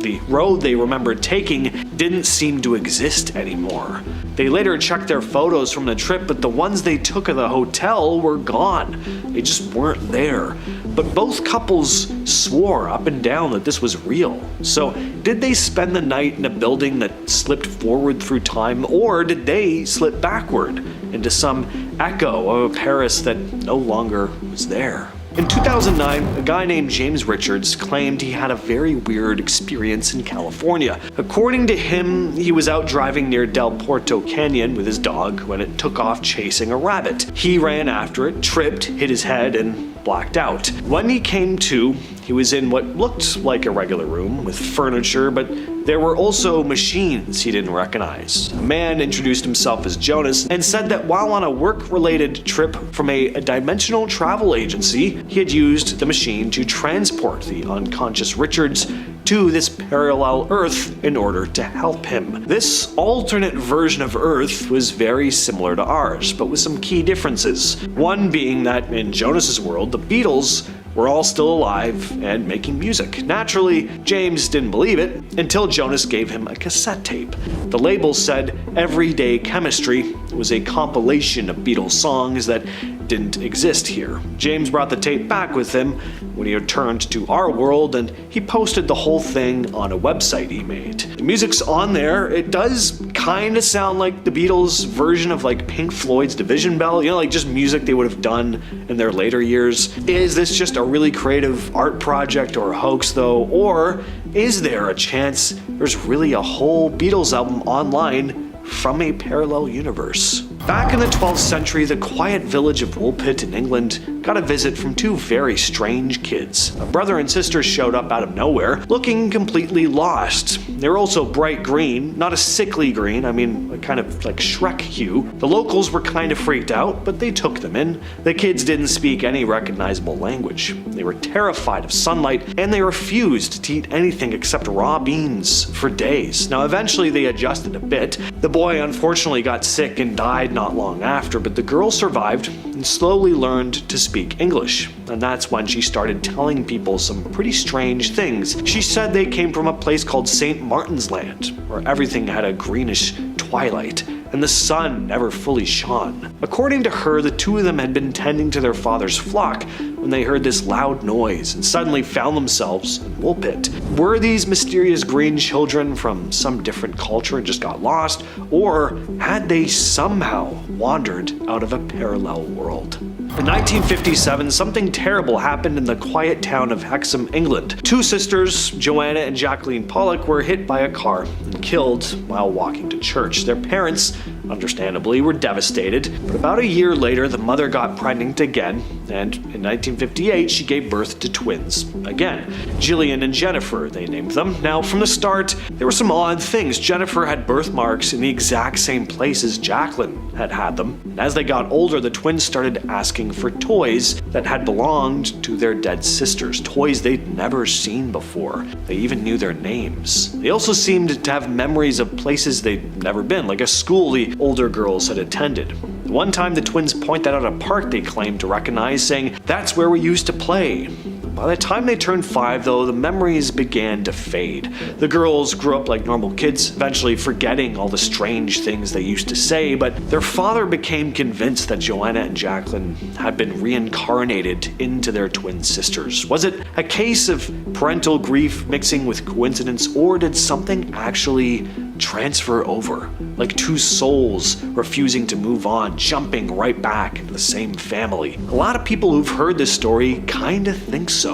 The road they remembered taking didn't seem to exist anymore. They later checked their photos from the trip, but the ones they took of the hotel were gone. They just weren't there. But both couples swore up and down that this was real. So did they spend the night in a building that slipped forward through time, or did they slip backward into some echo of a Paris that no longer was there? In 2009, a guy named James Richards claimed he had a very weird experience in California. According to him, he was out driving near Del Porto Canyon with his dog when it took off chasing a rabbit. He ran after it, tripped, hit his head, and blacked out. When he came to, he was in what looked like a regular room with furniture, but there were also machines he didn't recognize. A man introduced himself as Jonas and said that while on a work-related trip from a dimensional travel agency, he had used the machine to transport the unconscious Richards to this parallel Earth in order to help him. This alternate version of Earth was very similar to ours, but with some key differences. One being that in Jonas's world, the Beatles were all still alive and making music. Naturally, James didn't believe it until Jonas gave him a cassette tape. The label said Everyday Chemistry was a compilation of Beatles songs that didn't exist here. James brought the tape back with him when he returned to our world, and he posted the whole thing on a website he made. The music's on there. It does kind of sound like the Beatles' version of like Pink Floyd's Division Bell, you know, like just music they would have done in their later years. Is this just a really creative art project or a hoax though? Or is there a chance there's really a whole Beatles album online from a parallel universe? Back in the 12th century, the quiet village of Woolpit in England got a visit from two very strange kids. A brother and sister showed up out of nowhere, looking completely lost. They were also bright green, not a sickly green, I mean a kind of like Shrek hue. The locals were kind of freaked out, but they took them in. The kids didn't speak any recognizable language. They were terrified of sunlight, and they refused to eat anything except raw beans for days. Now eventually they adjusted a bit. The boy unfortunately got sick and died not long after, but the girl survived and slowly learned to speak English. And that's when she started telling people some pretty strange things. She said they came from a place called St. Martin's Land, where everything had a greenish twilight and the sun never fully shone. According to her, the two of them had been tending to their father's flock when they heard this loud noise and suddenly found themselves in Woolpit. Were these mysterious green children from some different culture and just got lost, or had they somehow wandered out of a parallel world? In 1957, something terrible happened in the quiet town of Hexham, England. Two sisters, Joanna and Jacqueline Pollock, were hit by a car and killed while walking to church. Their parents understandably, were devastated. But about a year later, the mother got pregnant again, and in 1958, she gave birth to twins. Again, Jillian and Jennifer, they named them. Now, from the start, there were some odd things. Jennifer had birthmarks in the exact same place as Jacqueline had them. And as they got older, the twins started asking for toys that had belonged to their dead sisters, toys they'd never seen before. They even knew their names. They also seemed to have memories of places they'd never been, like a school the older girls had attended. One time, the twins pointed out a park they claimed to recognize, saying, "That's where we used to play." By the time they turned 5, though, the memories began to fade. The girls grew up like normal kids, eventually forgetting all the strange things they used to say, but their father became convinced that Joanna and Jacqueline had been reincarnated into their twin sisters. Was it a case of parental grief mixing with coincidence, or did something actually transfer over? Like two souls refusing to move on, jumping right back into the same family. A lot of people who've heard this story kinda think so.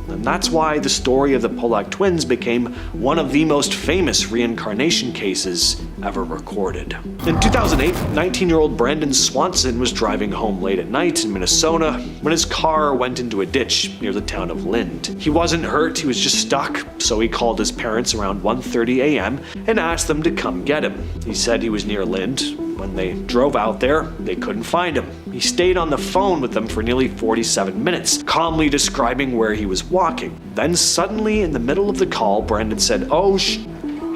And that's why the story of the Pollack twins became one of the most famous reincarnation cases ever recorded. In 2008, 19-year-old Brandon Swanson was driving home late at night in Minnesota when his car went into a ditch near the town of Lind. He wasn't hurt, he was just stuck, so he called his parents around 1:30 a.m. and asked them to come get him. He said he was near Lind. When they drove out there, they couldn't find him. He stayed on the phone with them for nearly 47 minutes, calmly describing where he was walking. Then suddenly, in the middle of the call, Brandon said, "Oh,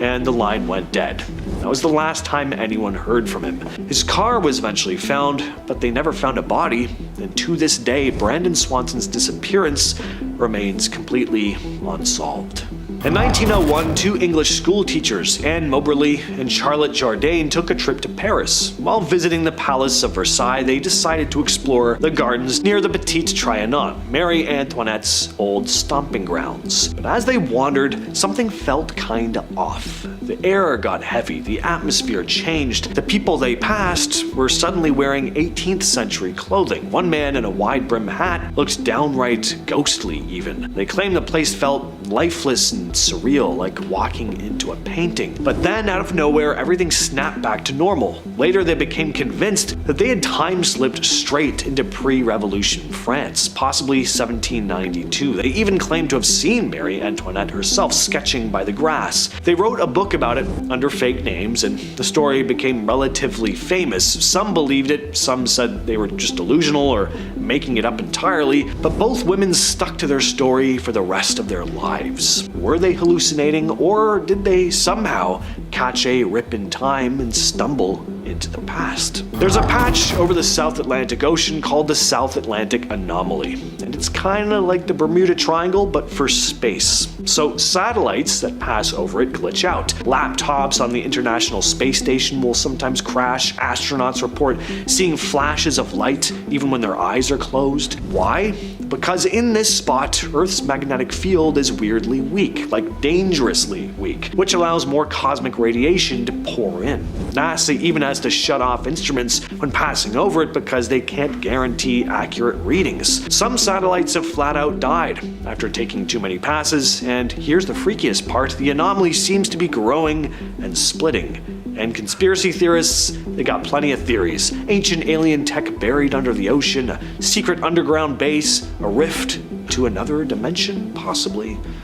and the line went dead. That was the last time anyone heard from him. His car was eventually found, but they never found a body, and to this day, Brandon Swanson's disappearance remains completely unsolved. In 1901, 2 English school teachers, Anne Moberly and Charlotte Jourdain, took a trip to Paris. While visiting the Palace of Versailles, they decided to explore the gardens near the Petit Trianon, Marie Antoinette's old stomping grounds. But as they wandered, something felt kinda off. The air got heavy, the atmosphere changed. The people they passed were suddenly wearing 18th century clothing. One man in a wide-brimmed hat looked downright ghostly even. They claimed the place felt lifeless and surreal, like walking into a painting. But then, out of nowhere, everything snapped back to normal. Later, they became convinced that they had time-slipped straight into pre-revolution France, possibly 1792. They even claimed to have seen Marie Antoinette herself sketching by the grass. They wrote a book about it under fake names, and the story became relatively famous. Some believed it, some said they were just delusional or making it up entirely, but both women stuck to their story for the rest of their lives. Were they hallucinating, or did they somehow catch a rip in time and stumble into the past? There's a patch over the South Atlantic Ocean called the South Atlantic Anomaly, and it's kinda like the Bermuda Triangle but for space. So satellites that pass over it glitch out. Laptops on the International Space Station will sometimes crash. Astronauts report seeing flashes of light even when their eyes are closed. Why? Because in this spot, Earth's magnetic field is weirdly weak, like dangerously weak, which allows more cosmic radiation to pour in. NASA even has to shut off instruments when passing over it because they can't guarantee accurate readings. Some satellites have flat out died after taking too many passes, and here's the freakiest part: the anomaly seems to be growing and splitting. And conspiracy theorists, they got plenty of theories. Ancient alien tech buried under the ocean, a secret underground base, a rift to another dimension, possibly.